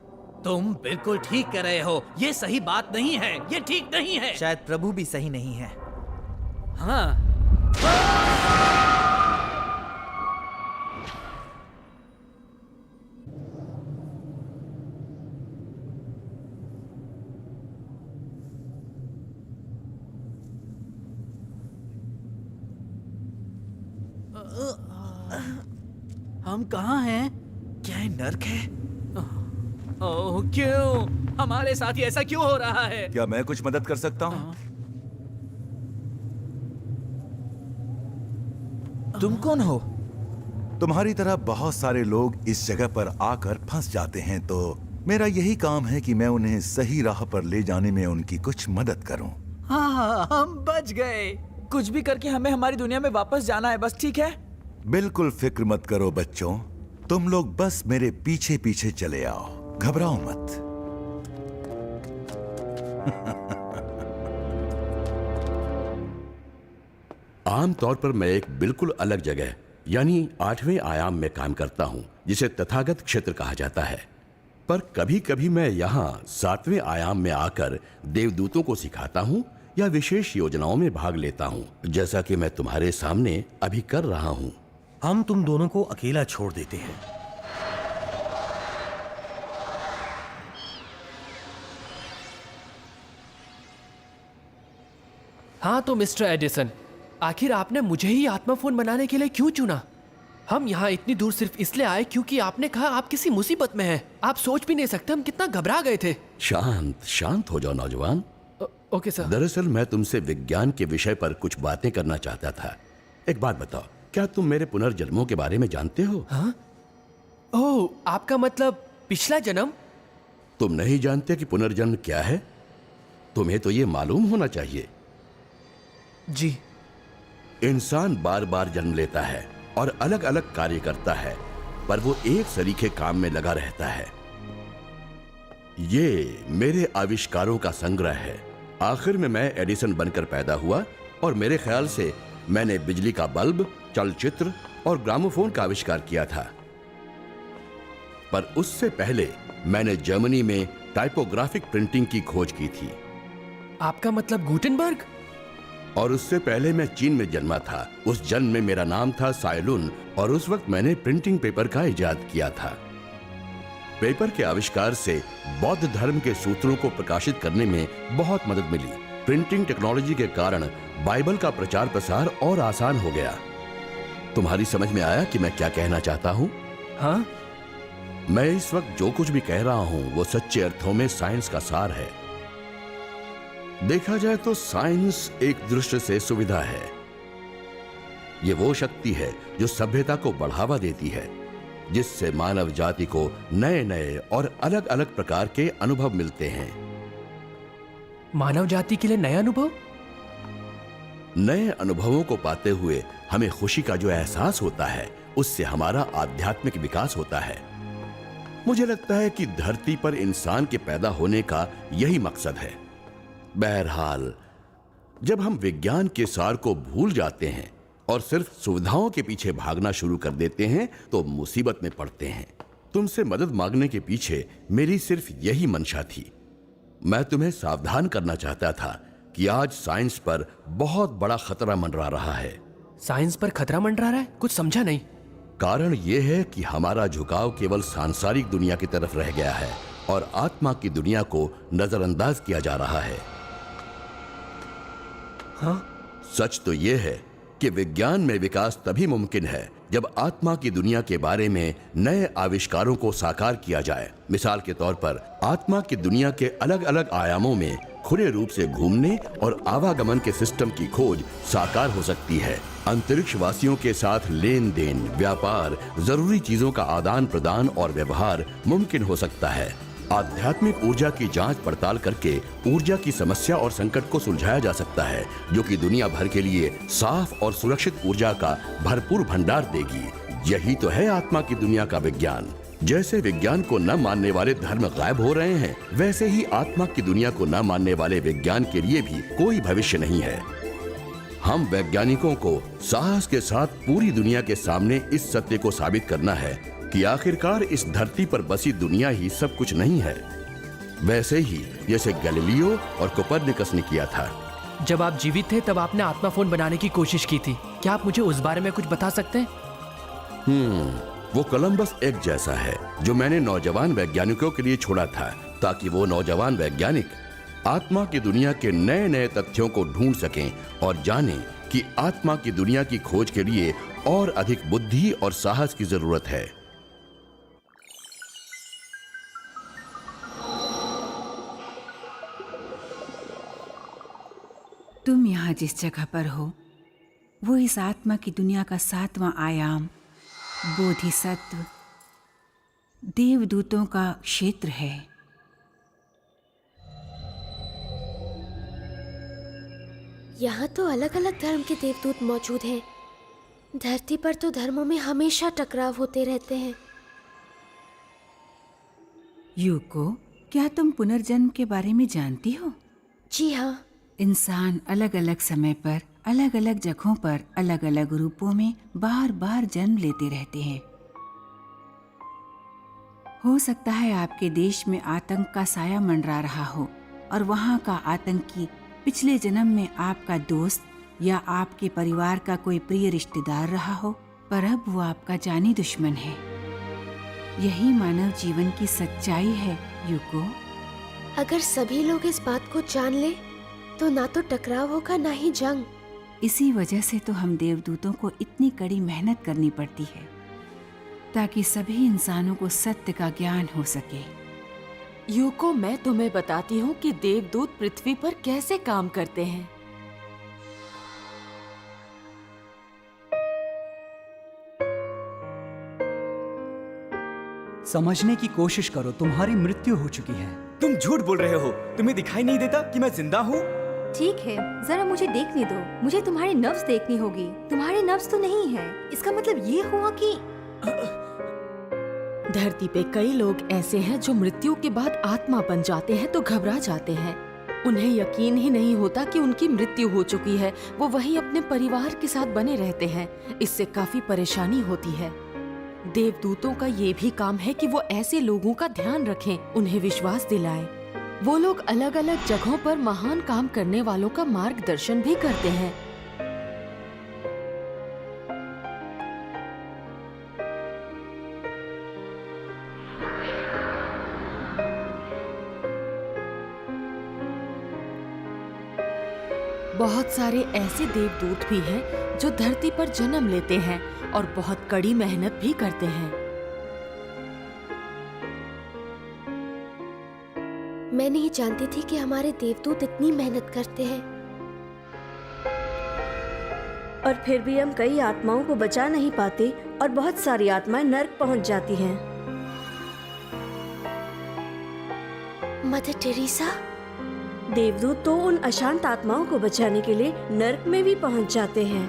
तुम बिल्कुल ठीक कह रहे हो। ये सही बात नहीं है, ये ठीक नहीं है। शायद प्रभु भी सही नहीं है। हाँ। हम कहाँ हैं? क्या ये नर्क है? ओह, क्यों? हमारे साथ ही ऐसा क्यों हो रहा है? क्या मैं कुछ मदद कर सकता हूँ? तुम कौन हो? तुम्हारी तरह बहुत सारे लोग इस जगह पर आकर फंस जाते हैं, तो मेरा यही काम है कि मैं उन्हें सही राह पर ले जाने में उनकी कुछ मदद करूं। हाँ, हम बच गए। कुछ भी करके हमें हमारी दुनिया में वापस जाना है, बस, ठीक है? बिल्कुल फिक्र मत करो बच्चों, तुम लोग बस मेरे पीछे पीछे चले आओ, घबराओ मत। आमतौर पर मैं एक बिल्कुल अलग जगह यानी 8वें आयाम में काम करता हूं, जिसे तथागत क्षेत्र कहा जाता है। पर कभी कभी मैं यहाँ 7वें आयाम में आकर देवदूतों को सिखाता हूँ या विशेष योजनाओं में भाग लेता हूँ, जैसा कि मैं तुम्हारे सामने अभी कर रहा हूँ। हम तुम दोनों को अकेला छोड़ देते हैं। हाँ तो मिस्टर एडिसन, आखिर आपने मुझे ही आत्मा फोन बनाने के लिए क्यों चुना? हम यहाँ इतनी दूर सिर्फ इसलिए आए क्योंकि आपने कहा आप किसी मुसीबत में हैं। आप सोच भी नहीं सकते हम कितना घबरा गए थे। शांत शांत हो जाओ नौजवान। Okay sir. दरअसल मैं तुमसे विज्ञान के विषय पर कुछ बातें करना चाहता था। एक बात बताओ, क्या तुम मेरे पुनर्जन्मों के बारे में जानते हो? हाँ? ओह, आपका मतलब पिछला जन्म? तुम नहीं जानते कि पुनर्जन्म क्या है? तुम्हें तो ये मालूम होना चाहिए। जी। इंसान बार बार जन्म लेता है और अलग अलग कार्य करता है, पर वो एक सरीखे काम में लगा रहता है। ये मेरे आविष्कारों का संग्रह है। आखिर में मैं एडिसन बनकर पैदा हुआ और मेरे ख्याल से मैंने बिजली का बल्ब, चलचित्र और ग्रामोफोन का आविष्कार किया था। पर उससे पहले मैंने जर्मनी में टाइपोग्राफिक प्रिंटिंग की खोज की थी। आपका मतलब गुटेनबर्ग? और उससे पहले मैं चीन में जन्मा था। उस जन्म में मेरा नाम था सायलुन और उस वक्त मैंने प्रिंटिंग पेपर का इजाद किया था। पेपर के आविष्कार से बौद्ध धर्म के सूत्रों को प्रकाशित करने में बहुत मदद मिली। प्रिंटिंग टेक्नोलॉजी के कारण बाइबल का प्रचार प्रसार और आसान हो गया। तुम्हारी समझ में आया कि मैं क्या कहना चाहता हूँ? हाँ? मैं इस वक्त जो कुछ भी कह रहा हूं वो सच्चे अर्थों में साइंस का सार है। देखा जाए तो साइंस एक दृष्टि से सुविधा है। ये वो शक्ति है जो सभ्यता को बढ़ावा देती है, जिससे मानव जाति को नए नए और अलग अलग प्रकार के अनुभव मिलते हैं। मानव जाति के लिए नए अनुभव? नए अनुभवों को पाते हुए हमें खुशी का जो एहसास होता है, उससे हमारा आध्यात्मिक विकास होता है। मुझे लगता है कि धरती पर इंसान के पैदा होने का यही मकसद है। बहरहाल, जब हम विज्ञान के सार को भूल जाते हैं और सिर्फ सुविधाओं के पीछे भागना शुरू कर देते हैं तो मुसीबत में पड़ते हैं। तुमसे मदद मांगने के पीछे मेरी सिर्फ यही मंशा थी। मैं तुम्हें सावधान करना चाहता था कि आज साइंस पर बहुत बड़ा खतरा मंडरा रहा है। साइंस पर खतरा मंडरा रहा है? कुछ समझा नहीं। कारण यह है कि हमारा झुकाव केवल सांसारिक दुनिया की तरफ रह गया है और आत्मा की दुनिया को नजरअंदाज किया जा रहा है। हाँ? सच तो यह है कि विज्ञान में विकास तभी मुमकिन है जब आत्मा की दुनिया के बारे में नए आविष्कारों को साकार किया जाए। मिसाल के तौर पर आत्मा की दुनिया के अलग अलग आयामों में खुले रूप से घूमने और आवागमन के सिस्टम की खोज साकार हो सकती है। अंतरिक्ष वासियों के साथ लेन देन, व्यापार, जरूरी चीजों का आदान प्रदान और व्यवहार मुमकिन हो सकता है। आध्यात्मिक ऊर्जा की जांच पड़ताल करके ऊर्जा की समस्या और संकट को सुलझाया जा सकता है, जो कि दुनिया भर के लिए साफ और सुरक्षित ऊर्जा का भरपूर भंडार देगी। यही तो है आत्मा की दुनिया का विज्ञान। जैसे विज्ञान को न मानने वाले धर्म गायब हो रहे हैं, वैसे ही आत्मा की दुनिया को न मानने वाले विज्ञान के लिए भी कोई भविष्य नहीं है। हम वैज्ञानिकों को साहस के साथ पूरी दुनिया के सामने इस सत्य को साबित करना है कि आखिरकार इस धरती पर बसी दुनिया ही सब कुछ नहीं है, वैसे ही जैसे गैलीलियो और कोपरनिकस ने किया था। जब आप जीवित थे तब आपने आत्मा फोन बनाने की कोशिश की थी। क्या आप मुझे उस बारे में कुछ बता सकते हैं? वो कोलंबस एग जैसा है जो मैंने नौजवान वैज्ञानिकों के लिए छोड़ा था, ताकि वो नौजवान वैज्ञानिक आत्मा की दुनिया के नए नए तथ्यों को ढूंढ सकें और जानें कि आत्मा की दुनिया की खोज के लिए और अधिक बुद्धि और साहस की जरूरत है। तुम यहाँ जिस जगह पर हो वो इस आत्मा की दुनिया का 7वां आयाम बोधिसत्व देवदूतों का क्षेत्र है। यहाँ तो अलग अलग धर्म के देवदूत मौजूद हैं। धरती पर तो धर्मों में हमेशा टकराव होते रहते हैं। यूको, क्या तुम पुनर्जन्म के बारे में जानती हो? जी हाँ। इंसान अलग अलग समय पर अलग अलग जगहों पर अलग अलग रूपों में बार बार जन्म लेते रहते हैं। हो सकता है आपके देश में आतंक का साया मंडरा रहा हो और वहाँ का आतंकी पिछले जन्म में आपका दोस्त या आपके परिवार का कोई प्रिय रिश्तेदार रहा हो, पर अब वो आपका जानी दुश्मन है। यही मानव जीवन की सच्चाई है यूको। अगर सभी लोग इस बात को जान ले तो ना तो टकराव होगा ना ही जंग। इसी वजह से तो हम देवदूतों को इतनी कड़ी मेहनत करनी पड़ती है ताकि सभी इंसानों को सत्य का ज्ञान हो सके। यूको, मैं तुम्हें बताती हूँ कि देवदूत पृथ्वी पर कैसे काम करते हैं। समझने की कोशिश करो, तुम्हारी मृत्यु हो चुकी है। तुम झूठ बोल रहे हो। तुम्हें दिखाई नहीं देता कि मैं जिंदा हूँ? ठीक है, जरा मुझे देखने दो। मुझे तुम्हारी नब्ज देखनी होगी। तुम्हारी नब्ज तो नहीं है, इसका मतलब ये हुआ कि धरती पे कई लोग ऐसे हैं जो मृत्यु के बाद आत्मा बन जाते हैं तो घबरा जाते हैं। उन्हें यकीन ही नहीं होता कि उनकी मृत्यु हो चुकी है। वो वहीं अपने परिवार के साथ बने रहते हैं। इससे काफी परेशानी होती है। देवदूतों का ये भी काम है कि वो ऐसे लोगों का ध्यान रखें, उन्हें विश्वास दिलाएं। वो लोग अलग अलग जगहों पर महान काम करने वालों का मार्गदर्शन भी करते हैं। बहुत सारे ऐसे देवदूत भी हैं जो धरती पर जन्म लेते हैं और बहुत कड़ी मेहनत भी करते हैं। मैं नहीं जानती थी कि हमारे देवदूत इतनी मेहनत करते हैं। और फिर भी हम कई आत्माओं को बचा नहीं पाते और बहुत सारी आत्माएं नर्क पहुंच जाती हैं। मदर टेरेसा, देवदूत तो उन अशांत आत्माओं को बचाने के लिए नर्क में भी पहुंच जाते हैं।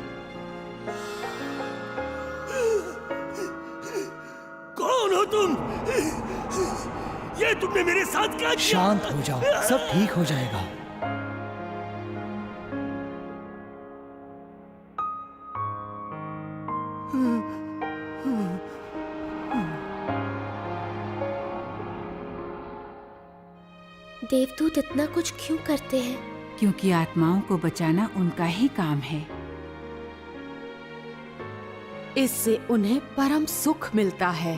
कौन हो तुम? ये तुमने मेरे साथ क्या किया? शांत हो जाओ, सब ठीक हो जाएगा। देवदूत इतना कुछ क्यों करते हैं? क्योंकि आत्माओं को बचाना उनका ही काम है। इससे उन्हें परम सुख मिलता है।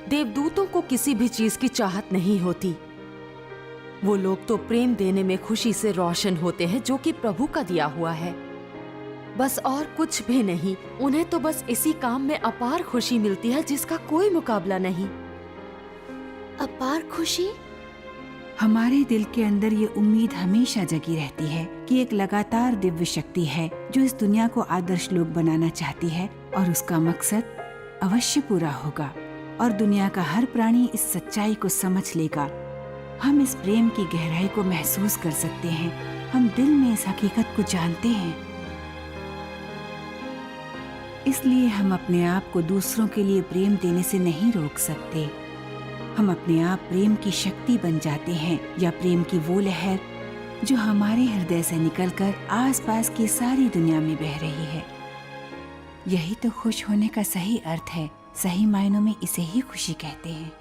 देवदूतों को किसी भी चीज की चाहत नहीं होती। वो लोग तो प्रेम देने में खुशी से रोशन होते हैं जो कि प्रभु का दिया हुआ है, बस और कुछ भी नहीं। उन्हें तो बस इसी काम में अपार खुशी मिलती है जिसका कोई मुकाबला नहीं। अपार खुशी? हमारे दिल के अंदर ये उम्मीद हमेशा जगी रहती है कि एक लगातार दिव्य शक्ति है जो इस दुनिया को आदर्श लोक बनाना चाहती है और उसका मकसद अवश्य पूरा होगा और दुनिया का हर प्राणी इस सच्चाई को समझ लेगा। हम इस प्रेम की गहराई को महसूस कर सकते हैं। हम दिल में इस हकीकत को जानते हैं। इसलिए हम अपने आप को दूसरों के लिए प्रेम देने से नहीं रोक सकते। हम अपने आप प्रेम की शक्ति बन जाते हैं या प्रेम की वो लहर जो हमारे हृदय से निकलकर आसपास की सारी दुनिया में बह रही है। यही तो खुश होने का सही अर्थ है। सही मायनों में इसे ही खुशी कहते हैं।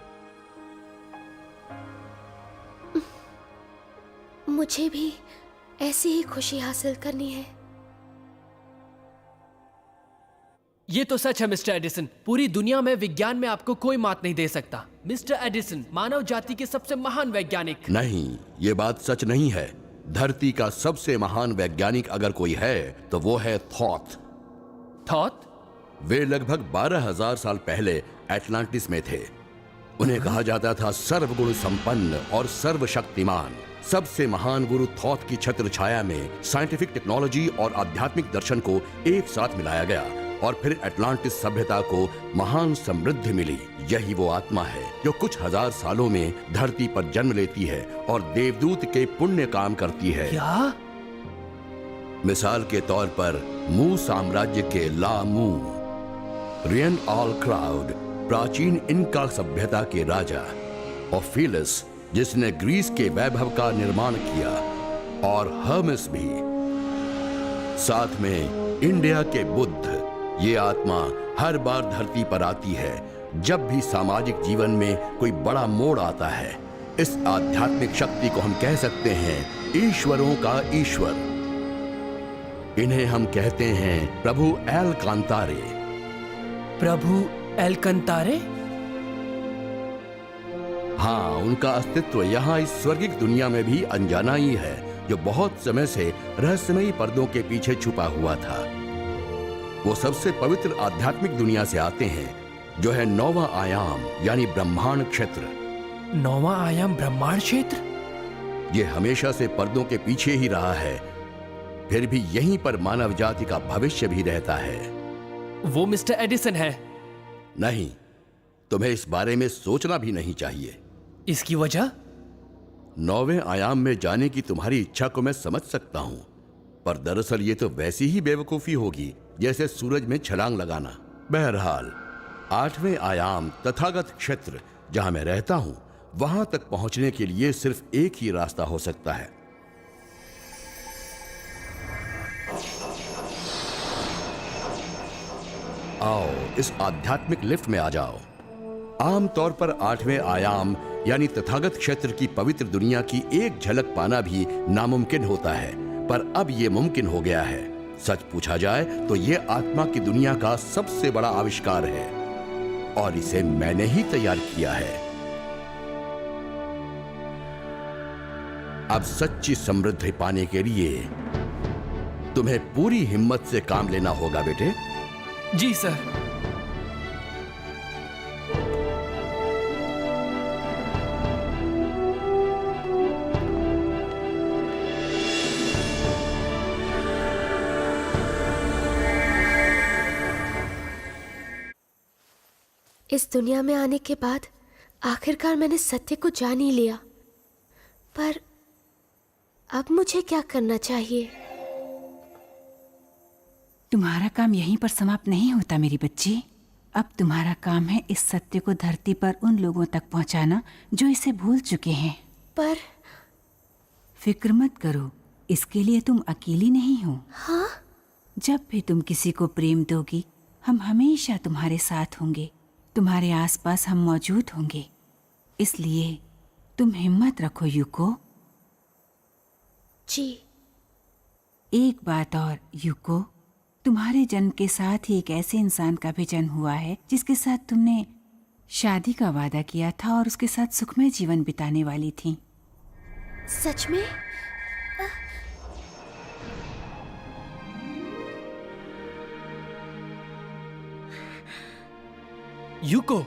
मुझे भी ऐसी ही खुशी हासिल करनी है। ये तो सच है मिस्टर एडिसन। पूरी दुनिया में विज्ञान में आपको कोई मात नहीं दे सकता। मिस्टर एडिसन मानव जाति के सबसे महान वैज्ञानिक। नहीं, ये बात सच नहीं है। धरती का सबसे महान वैज्ञानिक अगर कोई है तो वो है थॉथ। थॉथ? वे लगभग 12,000 साल पहले एटलांटिस में थे। उन्हें कहा जाता था सर्वगुण संपन्न और सर्वशक्तिमान। सबसे महान गुरु थॉथ की छत्र छाया में साइंटिफिक टेक्नोलॉजी और आध्यात्मिक दर्शन को एक साथ मिलाया गया और फिर एटलांटिस सभ्यता को महान समृद्धि मिली। यही वो आत्मा है जो कुछ हजार सालों में धरती पर जन्म लेती है और देवदूत के पुण्य काम करती है। क्या? मिसाल के तौर पर मू साम्राज्य के ला मू, रियन ऑल क्राउड प्राचीन इनका सभ्यता के राजा, ओफिलस जिसने ग्रीस के वैभव का निर्माण किया, और हर्मेस भी। साथ में इंडिया के बुद्ध। ये आत्मा हर बार धरती पर आती है जब भी सामाजिक जीवन में कोई बड़ा मोड़ आता है। इस आध्यात्मिक शक्ति को हम कह सकते हैं ईश्वरों का ईश्वर। इन्हें हम कहते हैं प्रभु एल कांतारे। प्रभु एल कांतारे? हाँ, उनका अस्तित्व यहाँ इस स्वर्गिक दुनिया में भी अनजाना ही है, जो बहुत समय से रहस्यमयी पर्दों के पीछे छुपा हुआ था। वो सबसे पवित्र आध्यात्मिक दुनिया से आते हैं जो है 9वां आयाम यानी ब्रह्मांड क्षेत्र। 9वां आयाम ब्रह्मांड क्षेत्र? ये हमेशा से पर्दों के पीछे ही रहा है, फिर भी यहीं पर मानव जाति का भविष्य भी रहता है। वो मिस्टर एडिसन है? नहीं, तुम्हें इस बारे में सोचना भी नहीं चाहिए। इसकी वजह? 9वें आयाम में जाने की तुम्हारी इच्छा को मैं समझ सकता हूं, पर दरअसल ये तो वैसी ही बेवकूफी होगी जैसे सूरज में छलांग लगाना। बहरहाल 8वें आयाम तथागत क्षेत्र जहां मैं रहता हूं, वहां तक पहुंचने के लिए सिर्फ एक ही रास्ता हो सकता है। आओ इस आध्यात्मिक लिफ्ट में आ जाओ। आमतौर पर 8वें आयाम यानी तथागत क्षेत्र की पवित्र दुनिया की एक झलक पाना भी नामुमकिन होता है, पर अब यह मुमकिन हो गया है। सच पूछा जाए तो यह आत्मा की दुनिया का सबसे बड़ा आविष्कार है और इसे मैंने ही तैयार किया है। अब सच्ची समृद्धि पाने के लिए तुम्हें पूरी हिम्मत से काम लेना होगा बेटे। जी सर। इस दुनिया में आने के बाद आखिरकार मैंने सत्य को जान ही लिया, पर अब मुझे क्या करना चाहिए? तुम्हारा काम यहीं पर समाप्त नहीं होता मेरी बच्ची। अब तुम्हारा काम है इस सत्य को धरती पर उन लोगों तक पहुंचाना जो इसे भूल चुके हैं। पर फिक्र मत करो, इसके लिए तुम अकेली नहीं हो। हाँ? जब भी तुम किसी को प्रेम दोगी, हम हमेशा तुम्हारे साथ होंगे, तुम्हारे आसपास हम मौजूद होंगे। इसलिए तुम हिम्मत रखो यूको। जी। एक बात और यूको, तुम्हारे जन्म के साथ ही एक ऐसे इंसान का भी जन्म हुआ है जिसके साथ तुमने शादी का वादा किया था और उसके साथ सुखमय जीवन बिताने वाली थी। सच में? यूको,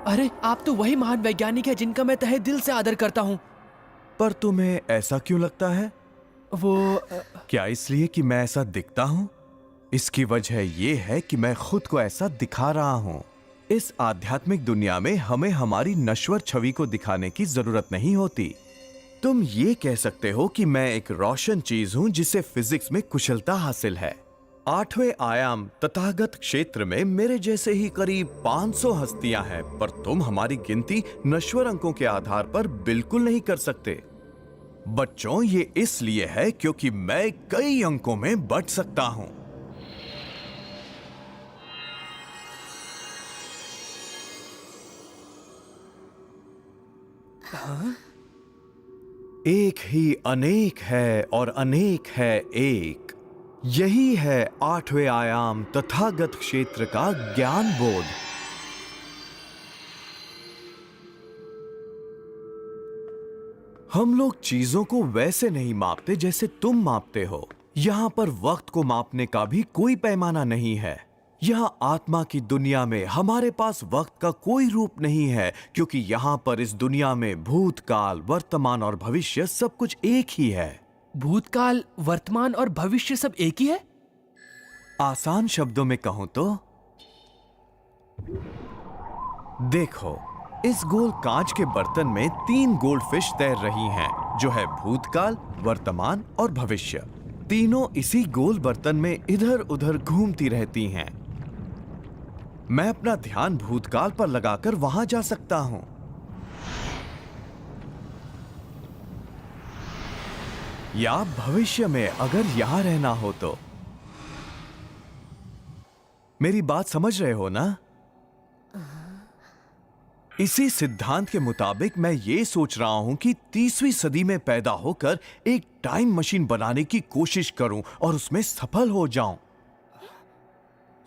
अरे आप तो वही महान वैज्ञानिक है जिनका मैं तहे दिल से आदर करता हूँ। पर तुम्हें ऐसा क्यों लगता है? वो क्या इसलिए कि मैं ऐसा दिखता हूँ? इसकी वजह ये है कि मैं खुद को ऐसा दिखा रहा हूँ। इस आध्यात्मिक दुनिया में हमें हमारी नश्वर छवि को दिखाने की जरूरत नहीं होती। तुम ये कह सकते हो कि मैं एक रोशन चीज हूँ जिसे फिजिक्स में कुशलता हासिल है। 8वें आयाम तथागत क्षेत्र में मेरे जैसे ही करीब 500 हस्तियां हैं, पर तुम हमारी गिनती नश्वर अंकों के आधार पर बिल्कुल नहीं कर सकते। बच्चों, ये इसलिए है क्योंकि मैं कई अंकों में बंट सकता हूं। हाँ? एक ही अनेक है और अनेक है एक। यही है 8वें आयाम तथागत क्षेत्र का ज्ञान बोध। हम लोग चीजों को वैसे नहीं मापते जैसे तुम मापते हो। यहां पर वक्त को मापने का भी कोई पैमाना नहीं है। यहां आत्मा की दुनिया में हमारे पास वक्त का कोई रूप नहीं है, क्योंकि यहां पर इस दुनिया में भूतकाल, वर्तमान और भविष्य सब कुछ एक ही है। भूतकाल, वर्तमान और भविष्य सब एक ही है? आसान शब्दों में कहूं तो देखो, इस गोल कांच के बर्तन में 3 गोल्ड फिश तैर रही हैं, जो है भूतकाल, वर्तमान और भविष्य। तीनों इसी गोल बर्तन में इधर उधर घूमती रहती हैं। मैं अपना ध्यान भूतकाल पर लगाकर वहां जा सकता हूं, या भविष्य में अगर यहां रहना हो तो। मेरी बात समझ रहे हो ना? इसी सिद्धांत के मुताबिक मैं ये सोच रहा हूं कि 30वीं सदी में पैदा होकर एक टाइम मशीन बनाने की कोशिश करूं और उसमें सफल हो जाऊं।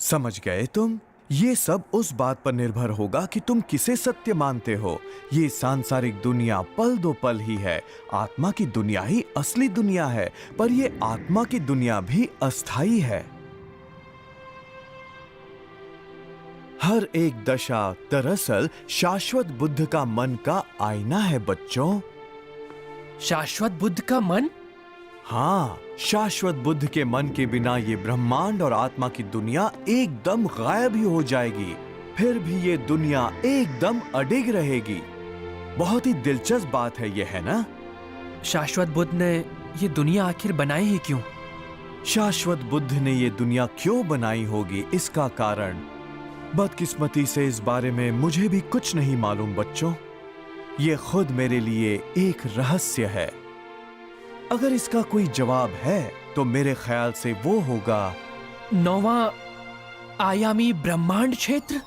समझ गए तुम? ये सब उस बात पर निर्भर होगा कि तुम किसे सत्य मानते हो। ये सांसारिक दुनिया पल दो पल ही है, आत्मा की दुनिया ही असली दुनिया है, पर ये आत्मा की दुनिया भी अस्थाई है। हर एक दशा दरअसल शाश्वत बुद्ध का मन का आईना है बच्चों। शाश्वत बुद्ध का मन? हाँ, शाश्वत बुद्ध के मन के बिना ये ब्रह्मांड और आत्मा की दुनिया एकदम गायब ही हो जाएगी, फिर भी ये दुनिया एकदम अडिग रहेगी। बहुत ही दिलचस्प बात है ये, है ना? शाश्वत बुद्ध ने ये दुनिया आखिर बनाई ही क्यों? शाश्वत बुद्ध ने ये दुनिया क्यों बनाई होगी, इसका कारण बदकिस्मती से इस बारे में मुझे भी कुछ नहीं मालूम बच्चों। ये खुद मेरे लिए एक रहस्य है। अगर इसका कोई जवाब है तो मेरे ख्याल से वो होगा 9वां आयामी ब्रह्मांड क्षेत्र।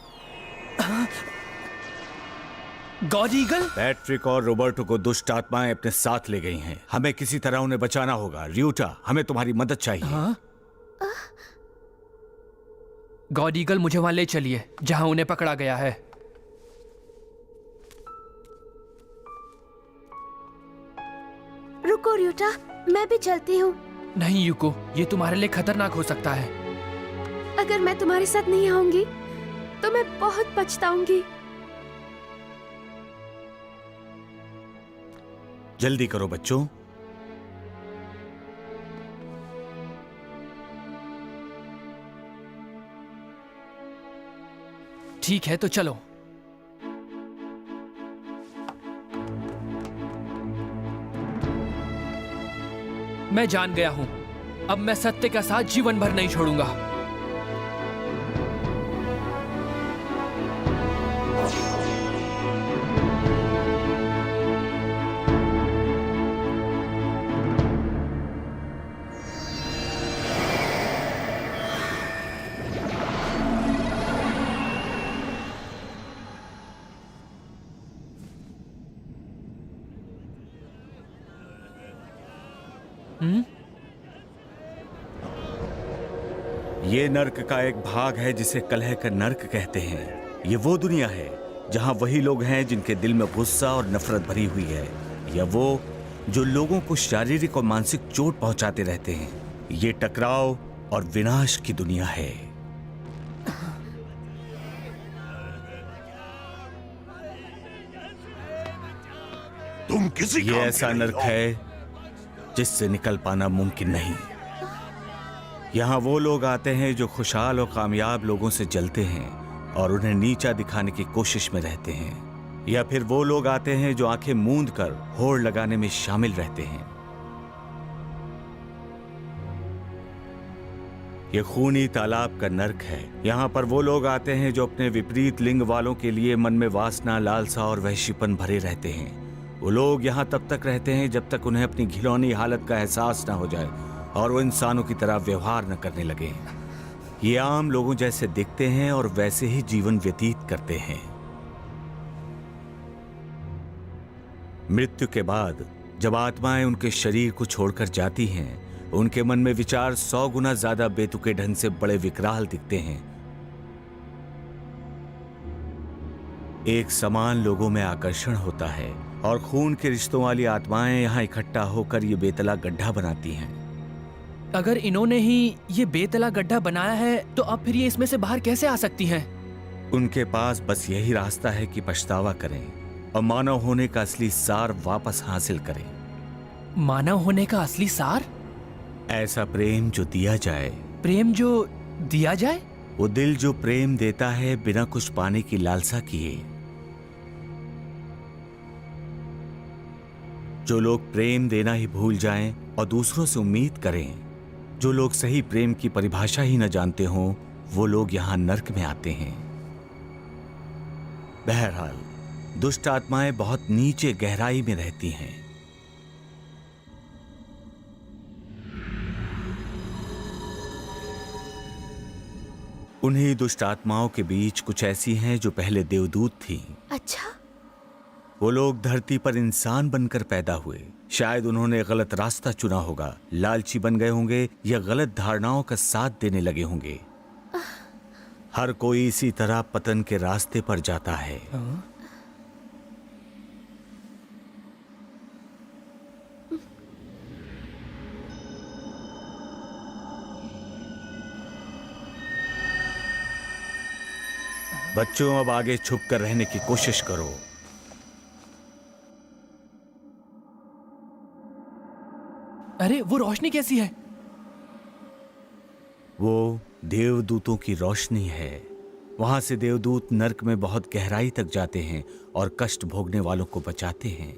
God eagle? पैट्रिक और रोबर्टो को दुष्ट आत्माएं अपने साथ ले गई हैं। हमें किसी तरह उन्हें बचाना होगा। र्यूटा, हमें तुम्हारी मदद चाहिए। हाँ? गॉड ईगल, मुझे वहां ले चलिए जहां उन्हें पकड़ा गया है। रुको र्यूटा, मैं भी चलती हूँ। नहीं यूको, ये तुम्हारे लिए खतरनाक हो सकता है। अगर मैं तुम्हारे साथ नहीं आऊंगी तो मैं बहुत पछताऊंगी। जल्दी करो बच्चों। ठीक है तो चलो। मैं जान गया हूं, अब मैं सत्य का साथ जीवन भर नहीं छोड़ूंगा। ये नर्क का एक भाग है जिसे कलह का नर्क कहते हैं। ये वो दुनिया है जहां वही लोग हैं जिनके दिल में गुस्सा और नफरत भरी हुई है, या वो जो लोगों को शारीरिक और मानसिक चोट पहुंचाते रहते हैं। ये टकराव और विनाश की दुनिया है। तुम किसी ये ऐसा नर्क है जिससे निकल पाना मुमकिन नहीं। यहाँ वो लोग आते हैं जो खुशहाल और कामयाब लोगों से जलते हैं और उन्हें नीचा दिखाने की कोशिश में रहते हैं, या फिर वो लोग आते हैं जो आंखें मूंद कर होड़ लगाने में शामिल रहते हैं। ये खूनी तालाब का नर्क है। यहाँ पर वो लोग आते हैं जो अपने विपरीत लिंग वालों के लिए मन में वासना, लालसा और वहशीपन भरे रहते हैं। वो लोग यहाँ तब तक रहते हैं जब तक उन्हें अपनी घिनौनी हालत का एहसास न हो जाए और वो इंसानों की तरह व्यवहार न करने लगे। ये आम लोगों जैसे दिखते हैं और वैसे ही जीवन व्यतीत करते हैं। मृत्यु के बाद जब आत्माएं उनके शरीर को छोड़कर जाती हैं, उनके मन में विचार 100 गुना ज्यादा बेतुके ढंग से बड़े विकराल दिखते हैं। एक समान लोगों में आकर्षण होता है और खून के रिश्तों वाली आत्माएं यहाँ इकट्ठा होकर ये बेतला गड्ढा बनाती हैं। अगर इन्होंने ही ये बेतला गड्ढा बनाया है तो अब फिर ये इसमें से बाहर कैसे आ सकती हैं? उनके पास बस यही रास्ता है कि पछतावा करें और मानव होने का असली सार वापस हासिल करें। मानव होने का असली सार? ऐसा प्रेम जो दिया जाए। प्रेम जो दिया जाए? वो दिल जो प्रेम देता है बिना कुछ पाने की लालसा किए। जो लोग प्रेम देना ही भूल जाएं और दूसरों से उम्मीद करें, जो लोग सही प्रेम की परिभाषा ही न जानते हों, वो लोग यहां नर्क में आते हैं। बहरहाल, दुष्ट आत्माएं बहुत नीचे गहराई में रहती हैं। उन्हीं दुष्ट आत्माओं के बीच कुछ ऐसी हैं जो पहले देवदूत थीं। अच्छा? वो लोग धरती पर इंसान बनकर पैदा हुए। शायद उन्होंने गलत रास्ता चुना होगा, लालची बन गए होंगे या गलत धारणाओं का साथ देने लगे होंगे। हर कोई इसी तरह पतन के रास्ते पर जाता है। बच्चों, अब आगे छुप कर रहने की कोशिश करो। अरे वो रोशनी कैसी है? वो देवदूतों की रोशनी है। वहां से देवदूत नर्क में बहुत गहराई तक जाते हैं और कष्ट भोगने वालों को बचाते हैं।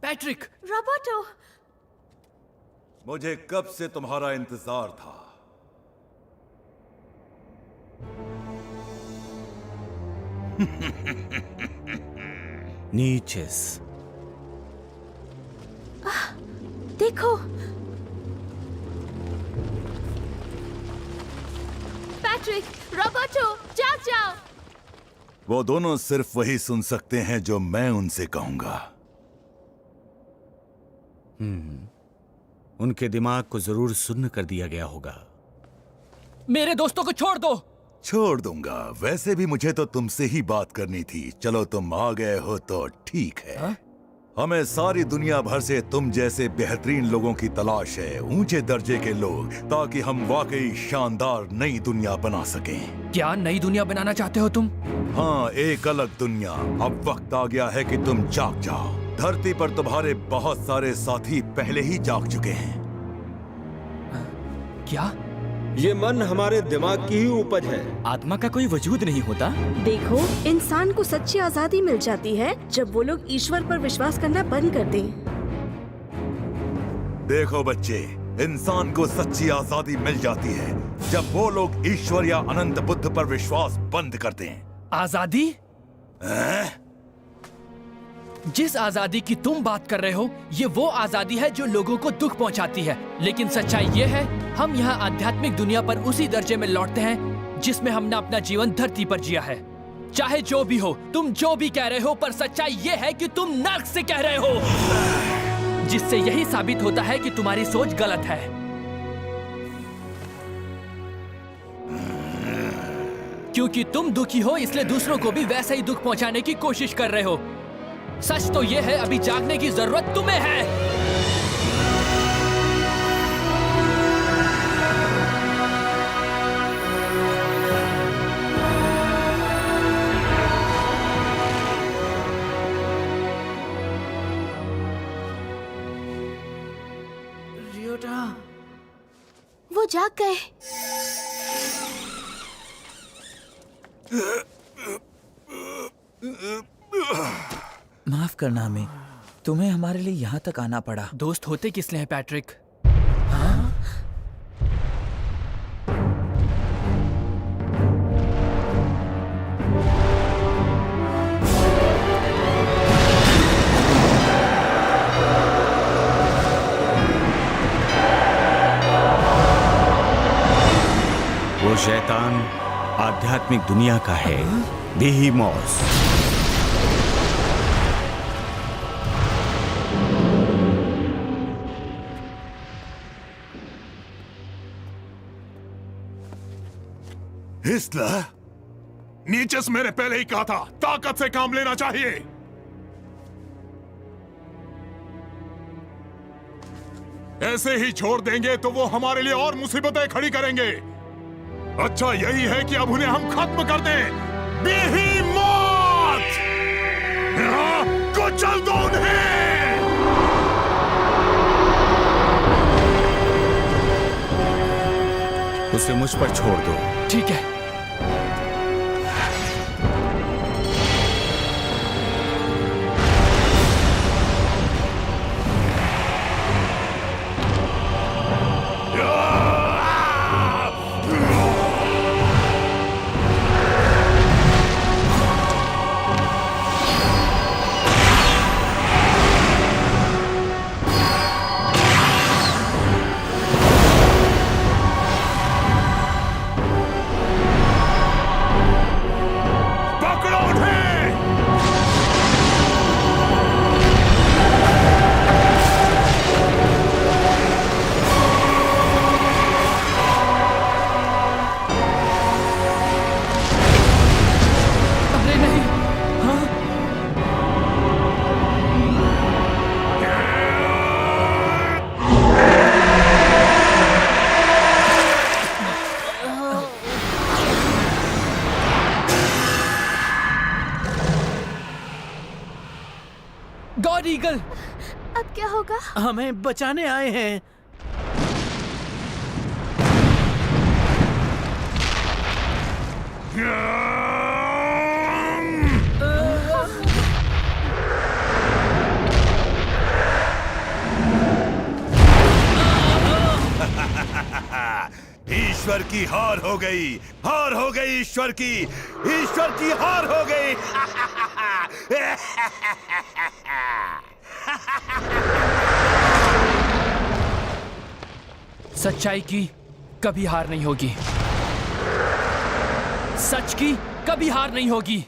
पैट्रिक! रॉबर्टो! मुझे कब से तुम्हारा इंतजार था। नीचेस। देखो, पैट्रिक, रॉबर्टो, जाग जाओ। वो दोनों सिर्फ वही सुन सकते हैं जो मैं उनसे कहूंगा। उनके दिमाग को जरूर सुन्न कर दिया गया होगा। मेरे दोस्तों को छोड़ दो। छोड़ दूंगा। वैसे भी मुझे तो तुमसे ही बात करनी थी। चलो तुम आ गए हो तो ठीक है। हमें सारी दुनिया भर से तुम जैसे बेहतरीन लोगों की तलाश है, ऊंचे दर्जे के लोग, ताकि हम वाकई शानदार नई दुनिया बना सकें। क्या नई दुनिया बनाना चाहते हो तुम? हाँ, एक अलग दुनिया। अब वक्त आ गया है कि तुम जाग जाओ। धरती पर तुम्हारे बहुत सारे साथी पहले ही जाग चुके हैं। क्या? ये मन हमारे दिमाग की ही उपज है। आत्मा का कोई वजूद नहीं होता। देखो, इंसान को सच्ची आजादी मिल जाती है जब वो लोग ईश्वर पर विश्वास करना बंद कर दें। देखो बच्चे, इंसान को सच्ची आजादी मिल जाती है जब वो लोग ईश्वर या अनंत बुद्ध पर विश्वास बंद कर दें। आजादी? जिस आजादी की तुम बात कर रहे हो, ये वो आजादी है जो लोगों को दुख पहुंचाती है। लेकिन सच्चाई ये है, हम यहाँ आध्यात्मिक दुनिया पर उसी दर्जे में लौटते हैं जिसमें हमने अपना जीवन धरती पर जिया है। चाहे जो भी हो, तुम जो भी कह रहे हो, पर सच्चाई ये है कि तुम नर्क से कह रहे हो, जिससे यही साबित होता है कि तुम्हारी सोच गलत है। क्योंकि तुम दुखी हो, इसलिए दूसरों को भी वैसा ही दुख पहुंचाने की कोशिश कर रहे हो। सच तो यह है, अभी जागने की जरूरत तुम्हें है। रियोटा, वो जाग गए। माफ करना हमें, तुम्हें हमारे लिए यहाँ तक आना पड़ा। दोस्त होते किस लिए हैं पैट्रिक? वो शैतान आध्यात्मिक दुनिया का है, बेहीमोस। हिस्लर, नीचेस मैंने पहले ही कहा था, ताकत से काम लेना चाहिए। ऐसे ही छोड़ देंगे तो वो हमारे लिए और मुसीबतें खड़ी करेंगे। अच्छा यही है कि अब उन्हें हम खत्म कर दें। बेहीमोस! कुछ कुचल दो उन्हें। उसे मुझ पर छोड़ दो। ठीक है। गॉड ईगल, अब क्या होगा? हमें बचाने आए हैं। ईश्वर की हार हो गई, हार हो गई ईश्वर की हार हो गई। सच्चाई की कभी हार नहीं होगी, सच की कभी हार नहीं होगी।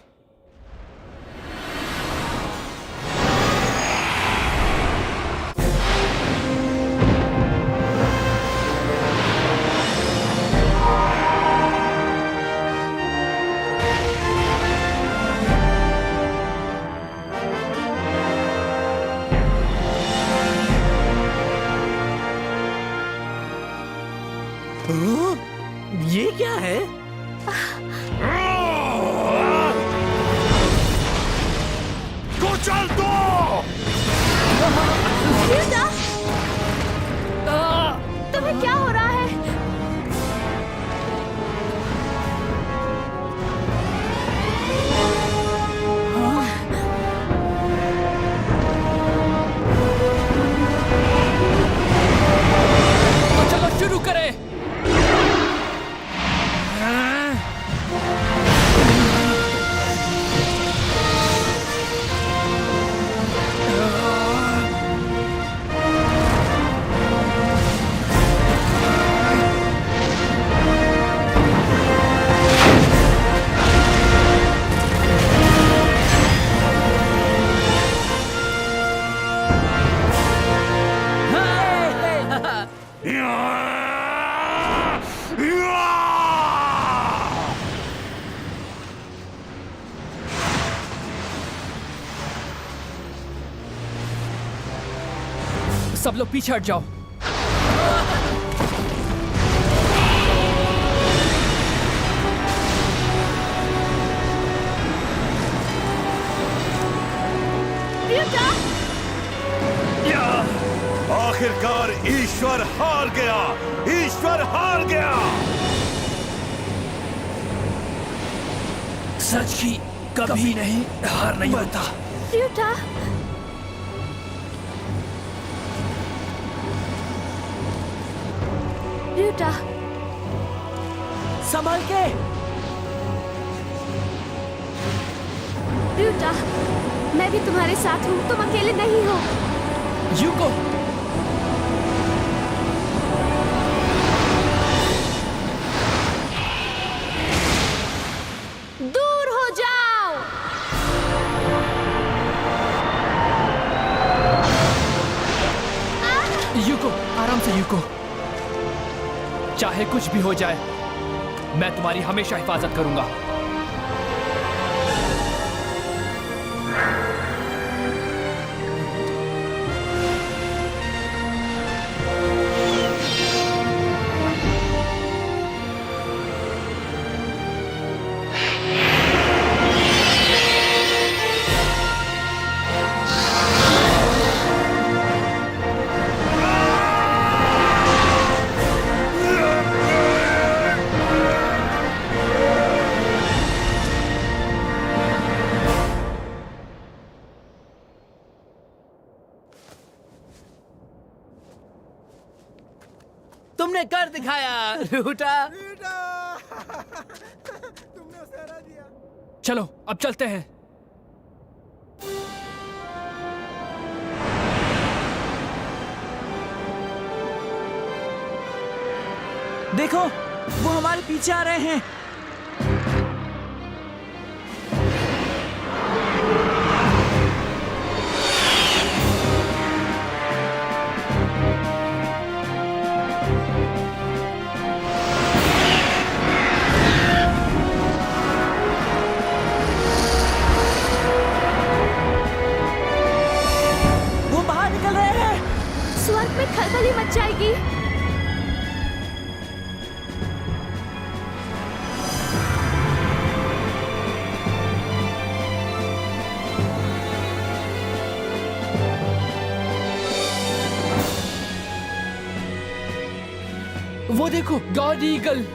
ये क्या है? कुचल दो। तुम्हें क्या हो रहा है? तो चलो शुरू करें। सब लोग पीछे हट जाओ। आखिरकार ईश्वर हार गया, ईश्वर हार गया। सच की कभी नहीं हार नहीं होता। र्यूटा, र्यूटा, संभल के। र्यूटा, मैं भी तुम्हारे साथ हूँ, तुम अकेले नहीं हो। यूको, दूर हो जाओ। यूको, आराम से यूको। चाहे कुछ भी हो जाए, मैं तुम्हारी हमेशा हिफाजत करूंगा। तुमने कर दिखाया रूटा। चलो अब चलते हैं। देखो, वो हमारे पीछे आ रहे हैं। वो बाहर निकल रहे हैं। स्वर्ग में खलबली मच जाएगी। वो देखो, गॉड ईगल।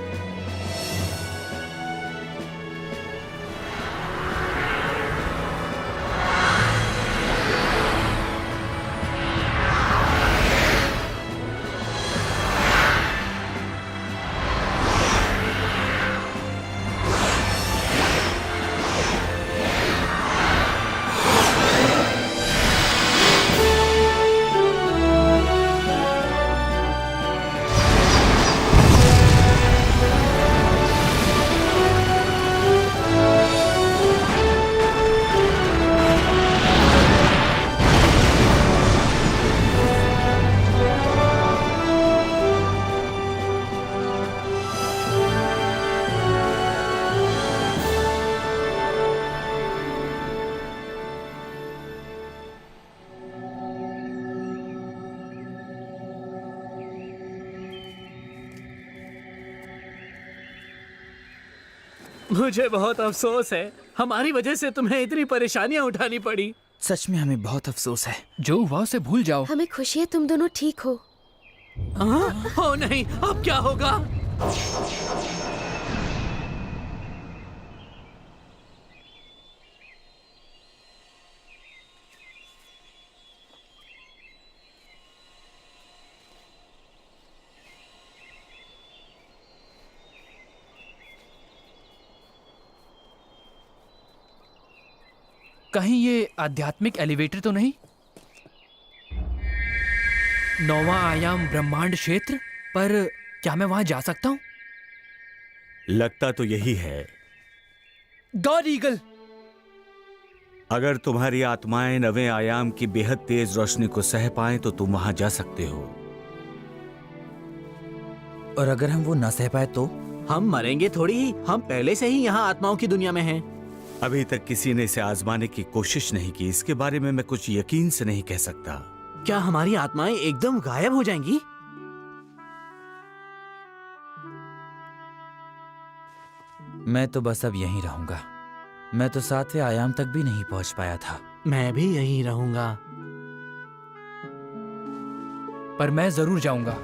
मुझे बहुत अफसोस है, हमारी वजह से तुम्हें इतनी परेशानियां उठानी पड़ी। सच में हमें बहुत अफसोस है। जो हुआ उसे भूल जाओ। हमें खुशी है तुम दोनों ठीक हो। ओ नहीं, अब क्या होगा? कहीं ये आध्यात्मिक एलिवेटर तो नहीं? 9वां आयाम ब्रह्मांड क्षेत्र, पर क्या मैं वहां जा सकता हूं? लगता तो यही है। गॉड ईगल, अगर तुम्हारी आत्माएं 9वें आयाम की बेहद तेज रोशनी को सह पाएं तो तुम वहां जा सकते हो। और अगर हम वो न सह पाए तो? हम मरेंगे थोड़ी ही, हम पहले से ही यहाँ आत्माओं की दुनिया में हैं। अभी तक किसी ने इसे आजमाने की कोशिश नहीं की, इसके बारे में मैं कुछ यकीन से नहीं कह सकता। क्या हमारी आत्माएं एकदम गायब हो जाएंगी? मैं तो बस अब यहीं रहूंगा। मैं तो 7वें आयाम तक भी नहीं पहुंच पाया था। मैं भी यहीं रहूंगा। पर मैं जरूर जाऊंगा।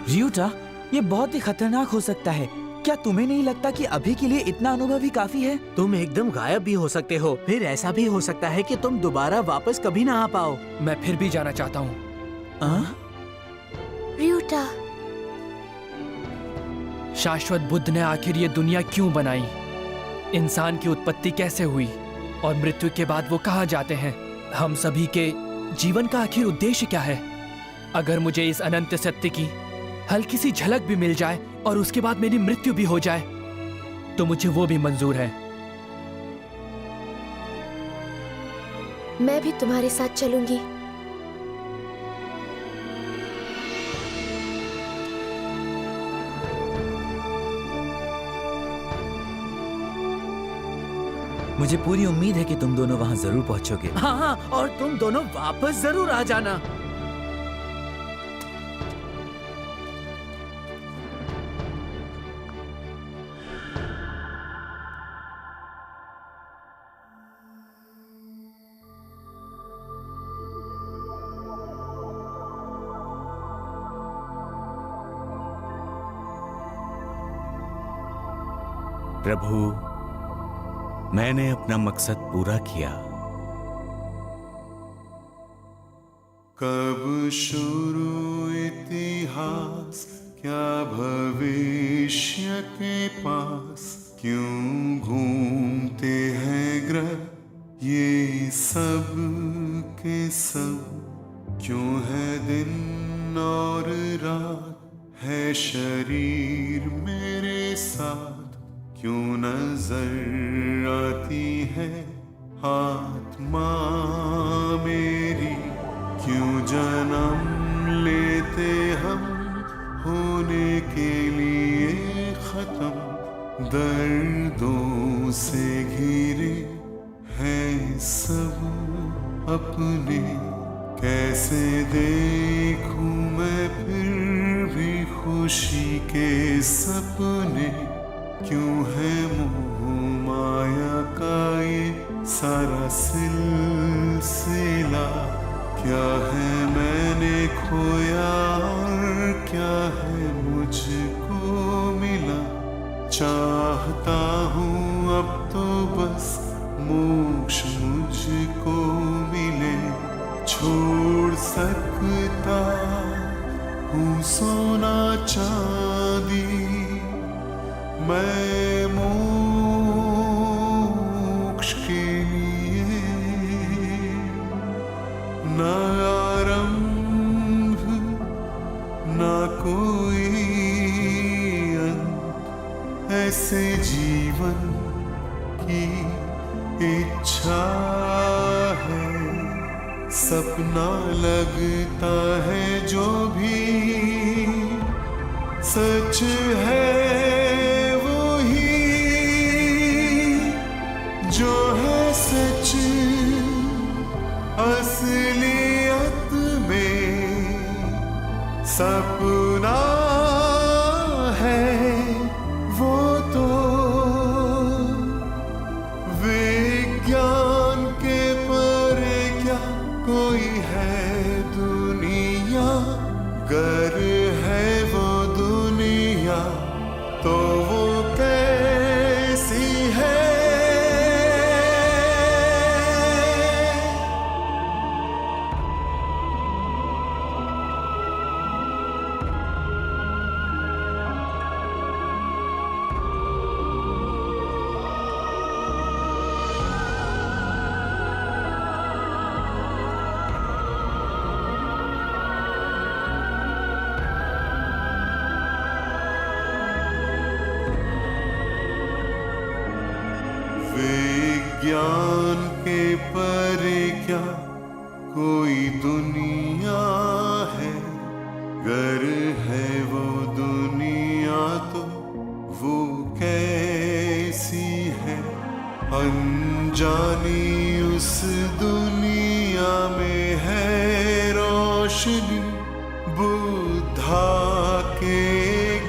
रियूटा, ये बहुत ही खतरनाक हो सकता है। क्या तुम्हें नहीं लगता कि अभी के लिए इतना अनुभव ही काफी है? तुम एकदम गायब भी हो सकते हो, फिर ऐसा भी हो सकता है कि तुम दोबारा वापस कभी ना आ पाओ। मैं फिर भी जाना चाहता हूँ। रियूटा, शाश्वत बुद्ध ने आखिर ये दुनिया क्यों बनाई? इंसान की उत्पत्ति कैसे हुई? और मृत्यु के बाद वो कहाँ जाते हैं? हम सभी के जीवन का आखिर उद्देश्य क्या है? अगर मुझे इस अनंत सत्य की हल्की सी झलक भी मिल जाए और उसके बाद मेरी मृत्यु भी हो जाए तो मुझे वो भी मंजूर है। मैं भी तुम्हारे साथ चलूंगी। मुझे पूरी उम्मीद है कि तुम दोनों वहां जरूर पहुंचोगे। हाँ, और तुम दोनों वापस जरूर आ जाना। प्रभु, मैंने अपना मकसद पूरा किया। कब शुरू इतिहास, क्या भविष्य के पास, क्यों घूमते हैं ग्रह ये सब के सब, क्यों है दिन और रात, है शरीर मेरे साथ, क्यों नजर आती है आत्मा मेरी, क्यों जन्म लेते हम होने के लिए खत्म, दर्दों से घिरे हैं सब अपने, कैसे देखूं मैं फिर भी खुशी के सपने, क्यों है मोह माया का ये सारा सिलसिला, क्या है मैंने खोया और क्या है मुझको मिला, चाहता हूँ अब तो बस मोक्ष मुझको मिले, छोड़ सकता हूँ सोना चांदी मैं मोक्ष के लिए, न आरंभ न कोई अंत, ऐसे जीवन की इच्छा है, सपना लगता है जो भी सच है वही, जो है सच असलियत में सपना है वो तो, विज्ञान के परे क्या कोई है दुनिया, गर है वो दुनिया तो वो कैसी है। विज्ञान के परे क्या कोई दुनिया है, गर है वो दुनिया तो वो कैसी है, अनजानी उस दुनिया में है रोशनी, बुद्धा के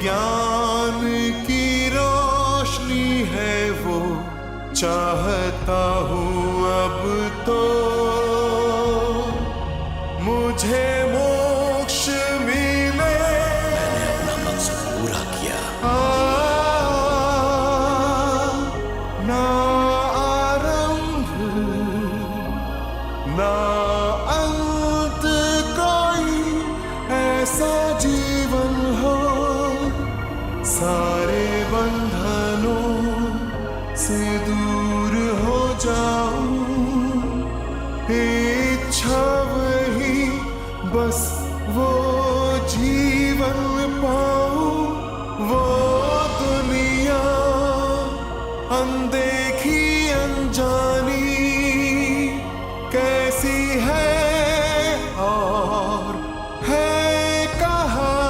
ज्ञान की रोशनी है वो, चाहता हूँ अब तो मुझे मोक्ष मिले, मैंने अपना मकसद पूरा किया। ना आरंभ ना अंत कोई ऐसा जीवन हो, सारे बंधनों से दूर हो जाऊं, इच्छा वही बस वो जीवन पाऊं, वो दुनिया अनदेखी अनजानी कैसी है और है कहाँ,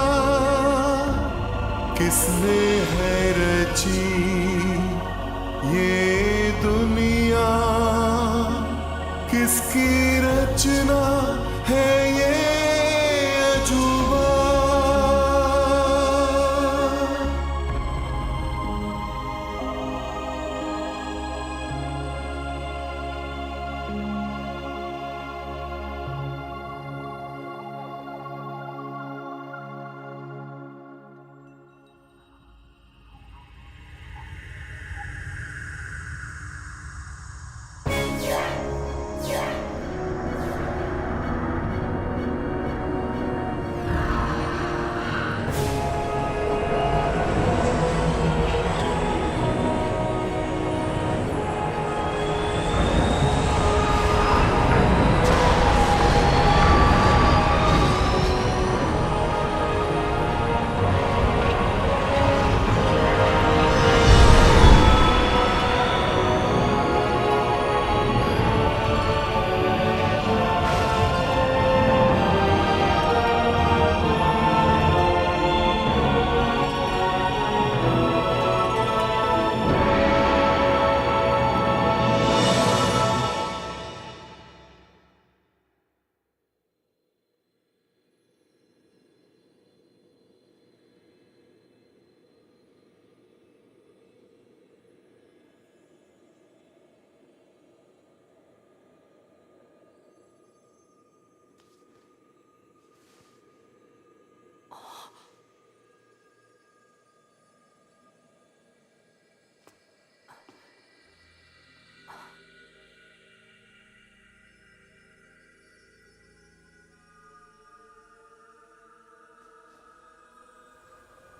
किसने है रची ये दुनिया, किसकी रचना है ये अजूबा।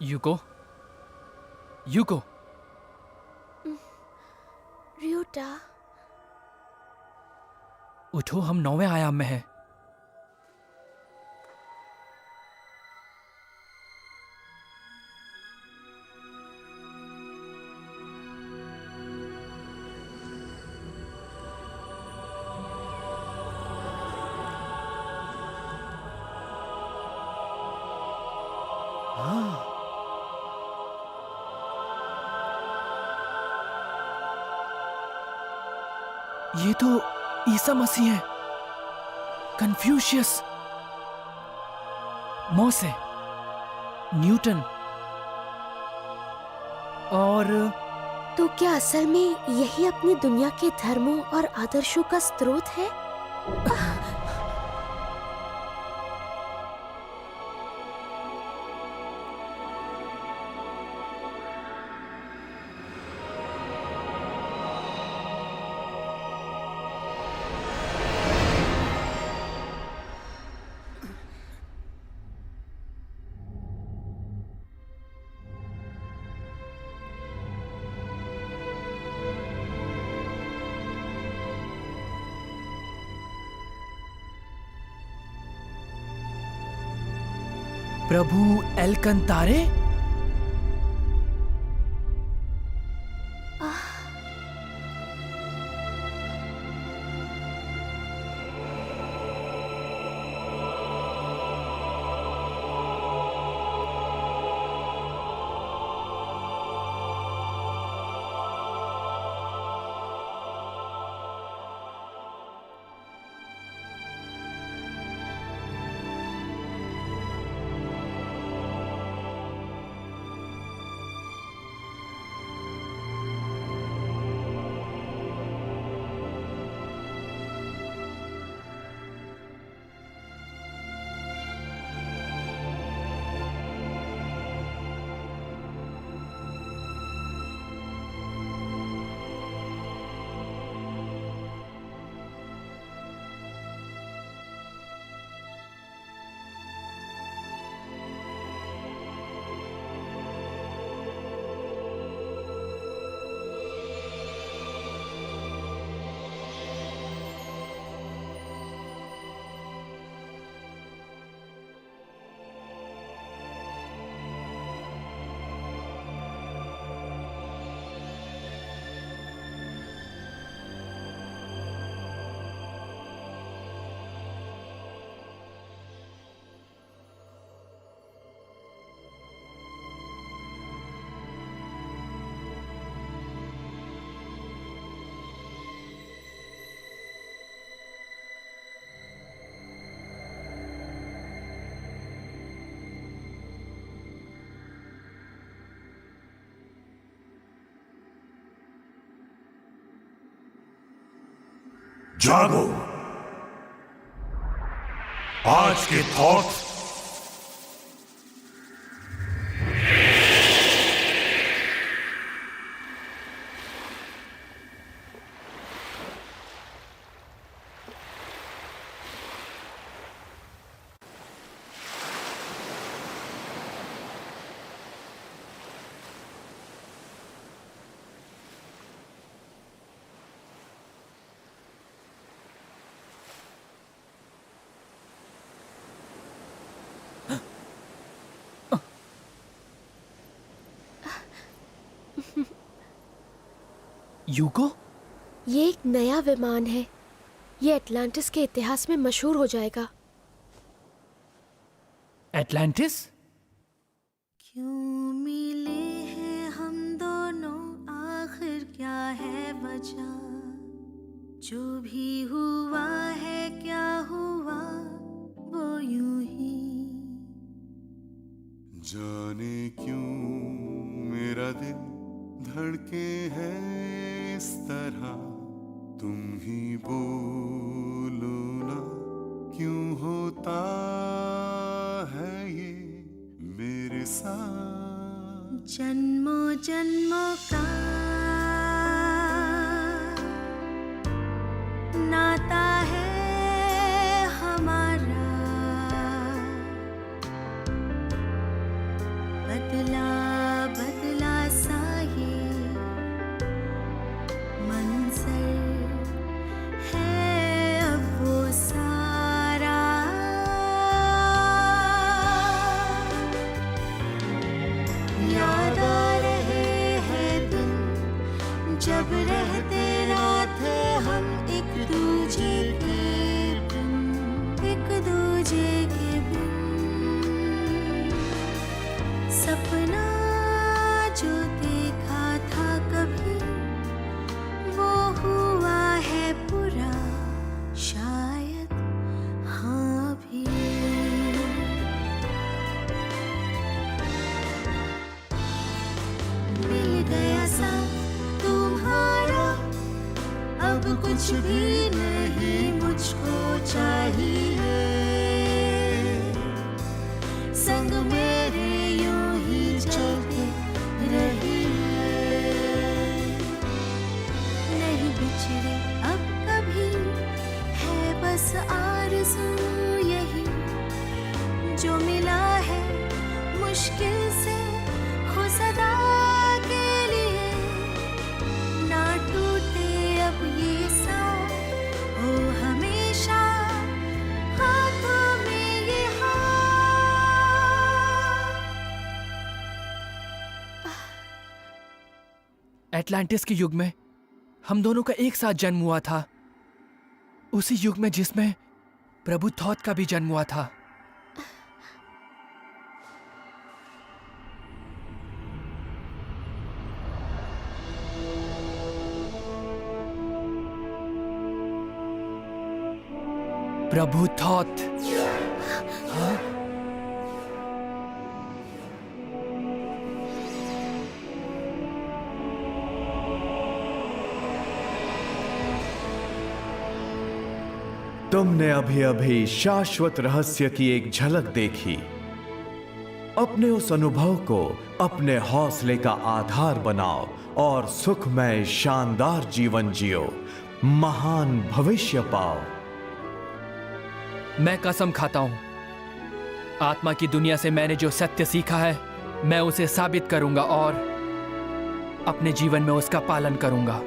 यूको, यूको, रियोटा, उठो, हम 9वें आयाम में हैं। ये तो ईसा मसीह है, कन्फ्यूशियस, मोसे, न्यूटन और तो क्या असल में यही अपनी दुनिया के धर्मों और आदर्शों का स्रोत है? प्रभु एलकंतारे? जागो। आज के थॉट यूको? ये एक नया विमान है। ये एटलांटिस के इतिहास में मशहूर हो जाएगा। एटलांटिस? क्यों मिले हैं हम दोनों, आखिर क्या है वजह? जो भी हुआ है क्या हुआ वो यूं ही। जाने क्यों मेरा दिल धड़के है इस तरह, तुम ही बोलो ना क्यों होता है ये मेरे साथ। जन्मों जन्मों का नाता है हमारा, बदला कुछ भी नहीं मुझको चाहिए, संग मेरे यूं ही चलते रहिए, नहीं बिछड़े अब कभी, है बस आरज़ू यही, जो मिला है मुश्किल से हो सदा के लिए, ना टूटे अब ये सांप, हो हमेशा हाथों में ये एटलांटिस के युग में हम दोनों का एक साथ जन्म हुआ था, उसी युग में जिसमें प्रभु थॉथ का भी जन्म हुआ था। प्रभु थॉथ। हाँ? तुमने अभी अभी शाश्वत रहस्य की एक झलक देखी। अपने उस अनुभव को अपने हौसले का आधार बनाओ और सुखमय शानदार जीवन जियो, महान भविष्य पाओ। मैं कसम खाता हूं, आत्मा की दुनिया से मैंने जो सत्य सीखा है, मैं उसे साबित करूंगा और अपने जीवन में उसका पालन करूंगा।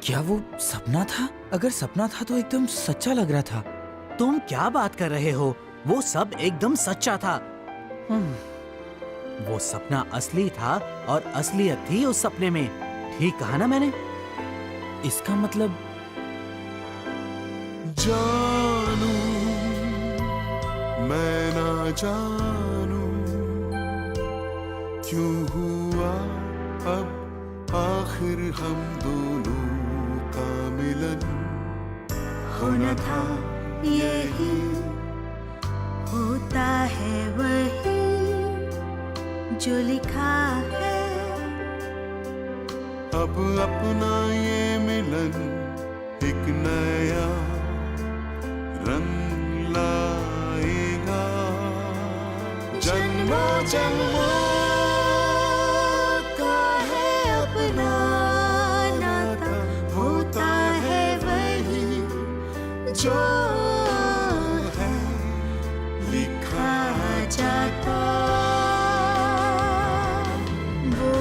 क्या वो सपना था? अगर सपना था तो एकदम सच्चा लग रहा था। तुम क्या बात कर रहे हो? वो सब एकदम सच्चा था। वो सपना असली था और असलियत थी उस सपने में। ठीक कहा ना मैंने? इसका मतलब जानू मैं ना जानू क्यों हुआ अब आखिर हम दोनों का मिलन। होना था यही, होता है वही जो लिखा है। अब अपना ये मिलन एक नया रंग लाएगा। जन्मों जन्मों का है अपना नाता, होता है वही जो है लिखा जाता। वो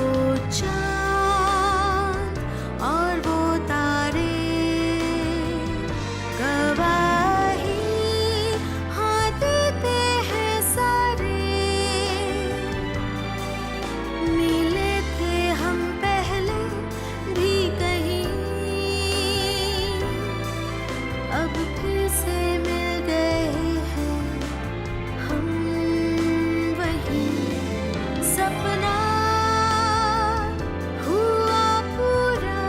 चाँद और वो तारे गवाही हाँ देते हैं सारे। मिले थे हम पहले भी कहीं, अब फिर से मिल गए हैं हम वहीं। सपना हुआ पूरा,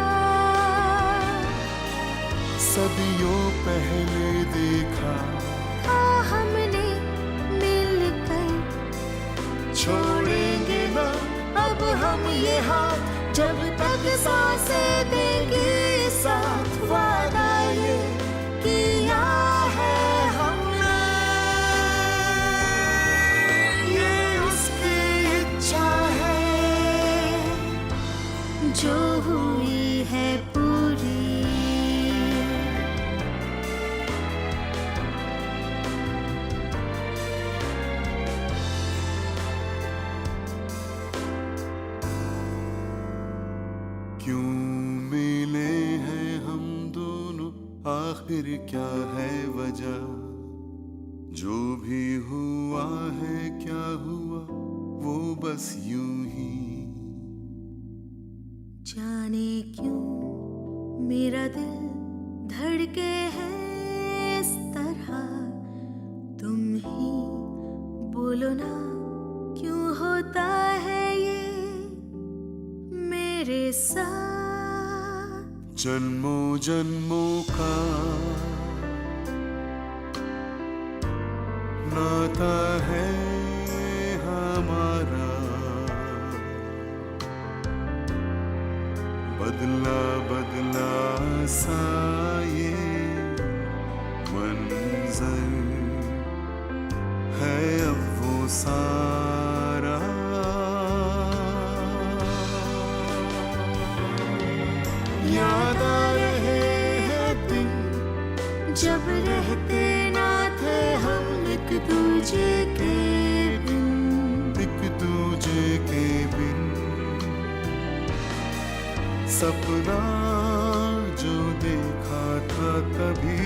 सदियों पहले देखा था हमने मिलकर। छोड़ेंगे ना अब हम ये हाथ जब तक सांसें देंगे साथ। वादा ये किया है हमने, ये उसकी इच्छा है जो हुई है पूरी। क्यों मिले हैं हम दोनों आखिर क्या है वजह। जो भी हुआ है क्या हुआ वो बस यूं ही। जाने क्यों मेरा दिल धड़के है इस तरह। तुम ही बोलो ना क्यों होता है ये मेरे साथ। जन्मों जन्मों का नाता है हमारा। बदला बदला सा ये मंजर है अब वो सारा। याद आ रहे हैं दिन जब रहते ना थे हम एक दूजे के बिन। एक दूजे के बिन सपना जो देखा था तभी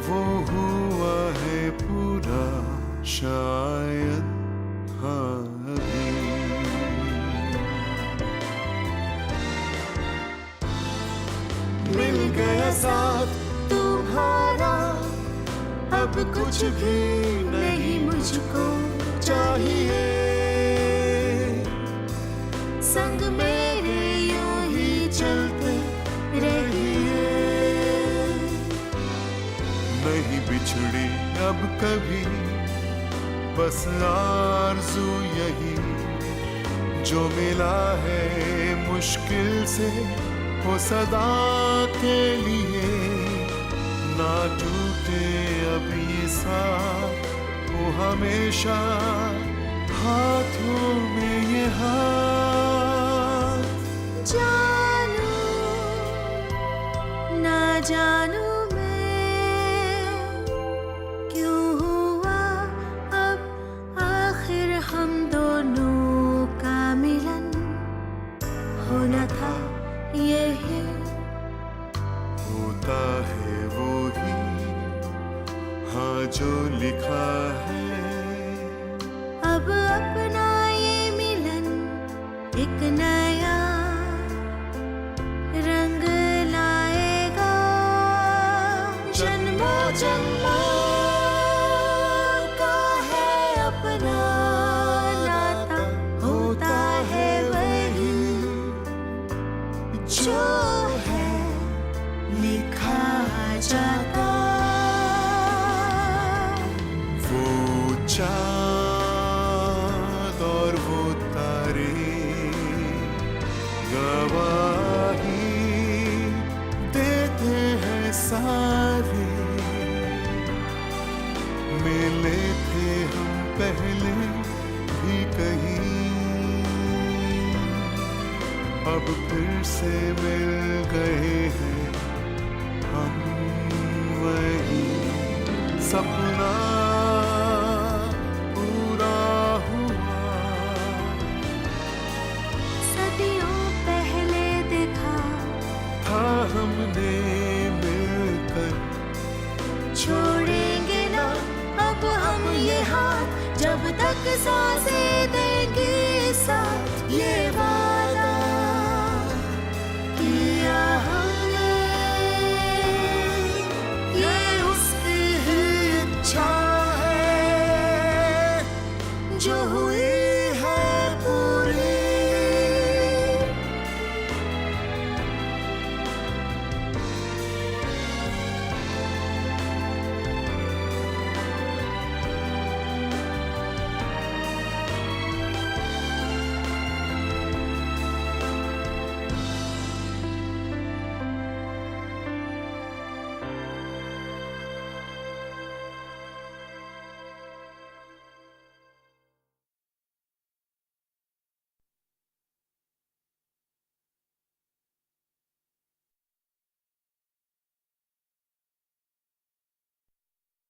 वो हुआ है पूरा शायद। हाँ अभी मिल गया साथ तुम्हारा, अब कुछ भी नहीं मुझको चाहिए। संग मेरे यूं ही चलते रहिए। नहीं बिछड़े अब कभी बस आरज़ू यही जो मिला है मुश्किल से वो सदा के लिए। ना टूटे अब ये साथ वो हमेशा हाथों में ये हाथ। जानू ना जानू मैं क्यों हुआ अब आखिर हम दोनों का मिलन। होना था यही, होता है वो ही हाँ जो लिखा है। अब अपना ये मिलन एक नया जन्मों जन्मों का है अपना नाता, होता है वही जो है लिखा जाता। वो चाँद और वो तारे गवाही देते हैं सारे, मिले थे हम पहले भी कहीं, अब फिर से मिल गए हैं हम वही। सपना पूरा हुआ, सदियों पहले देखा था हमने मिलकर, छोड़ेंगे ना अब हम ये हाथ जब तक सांसें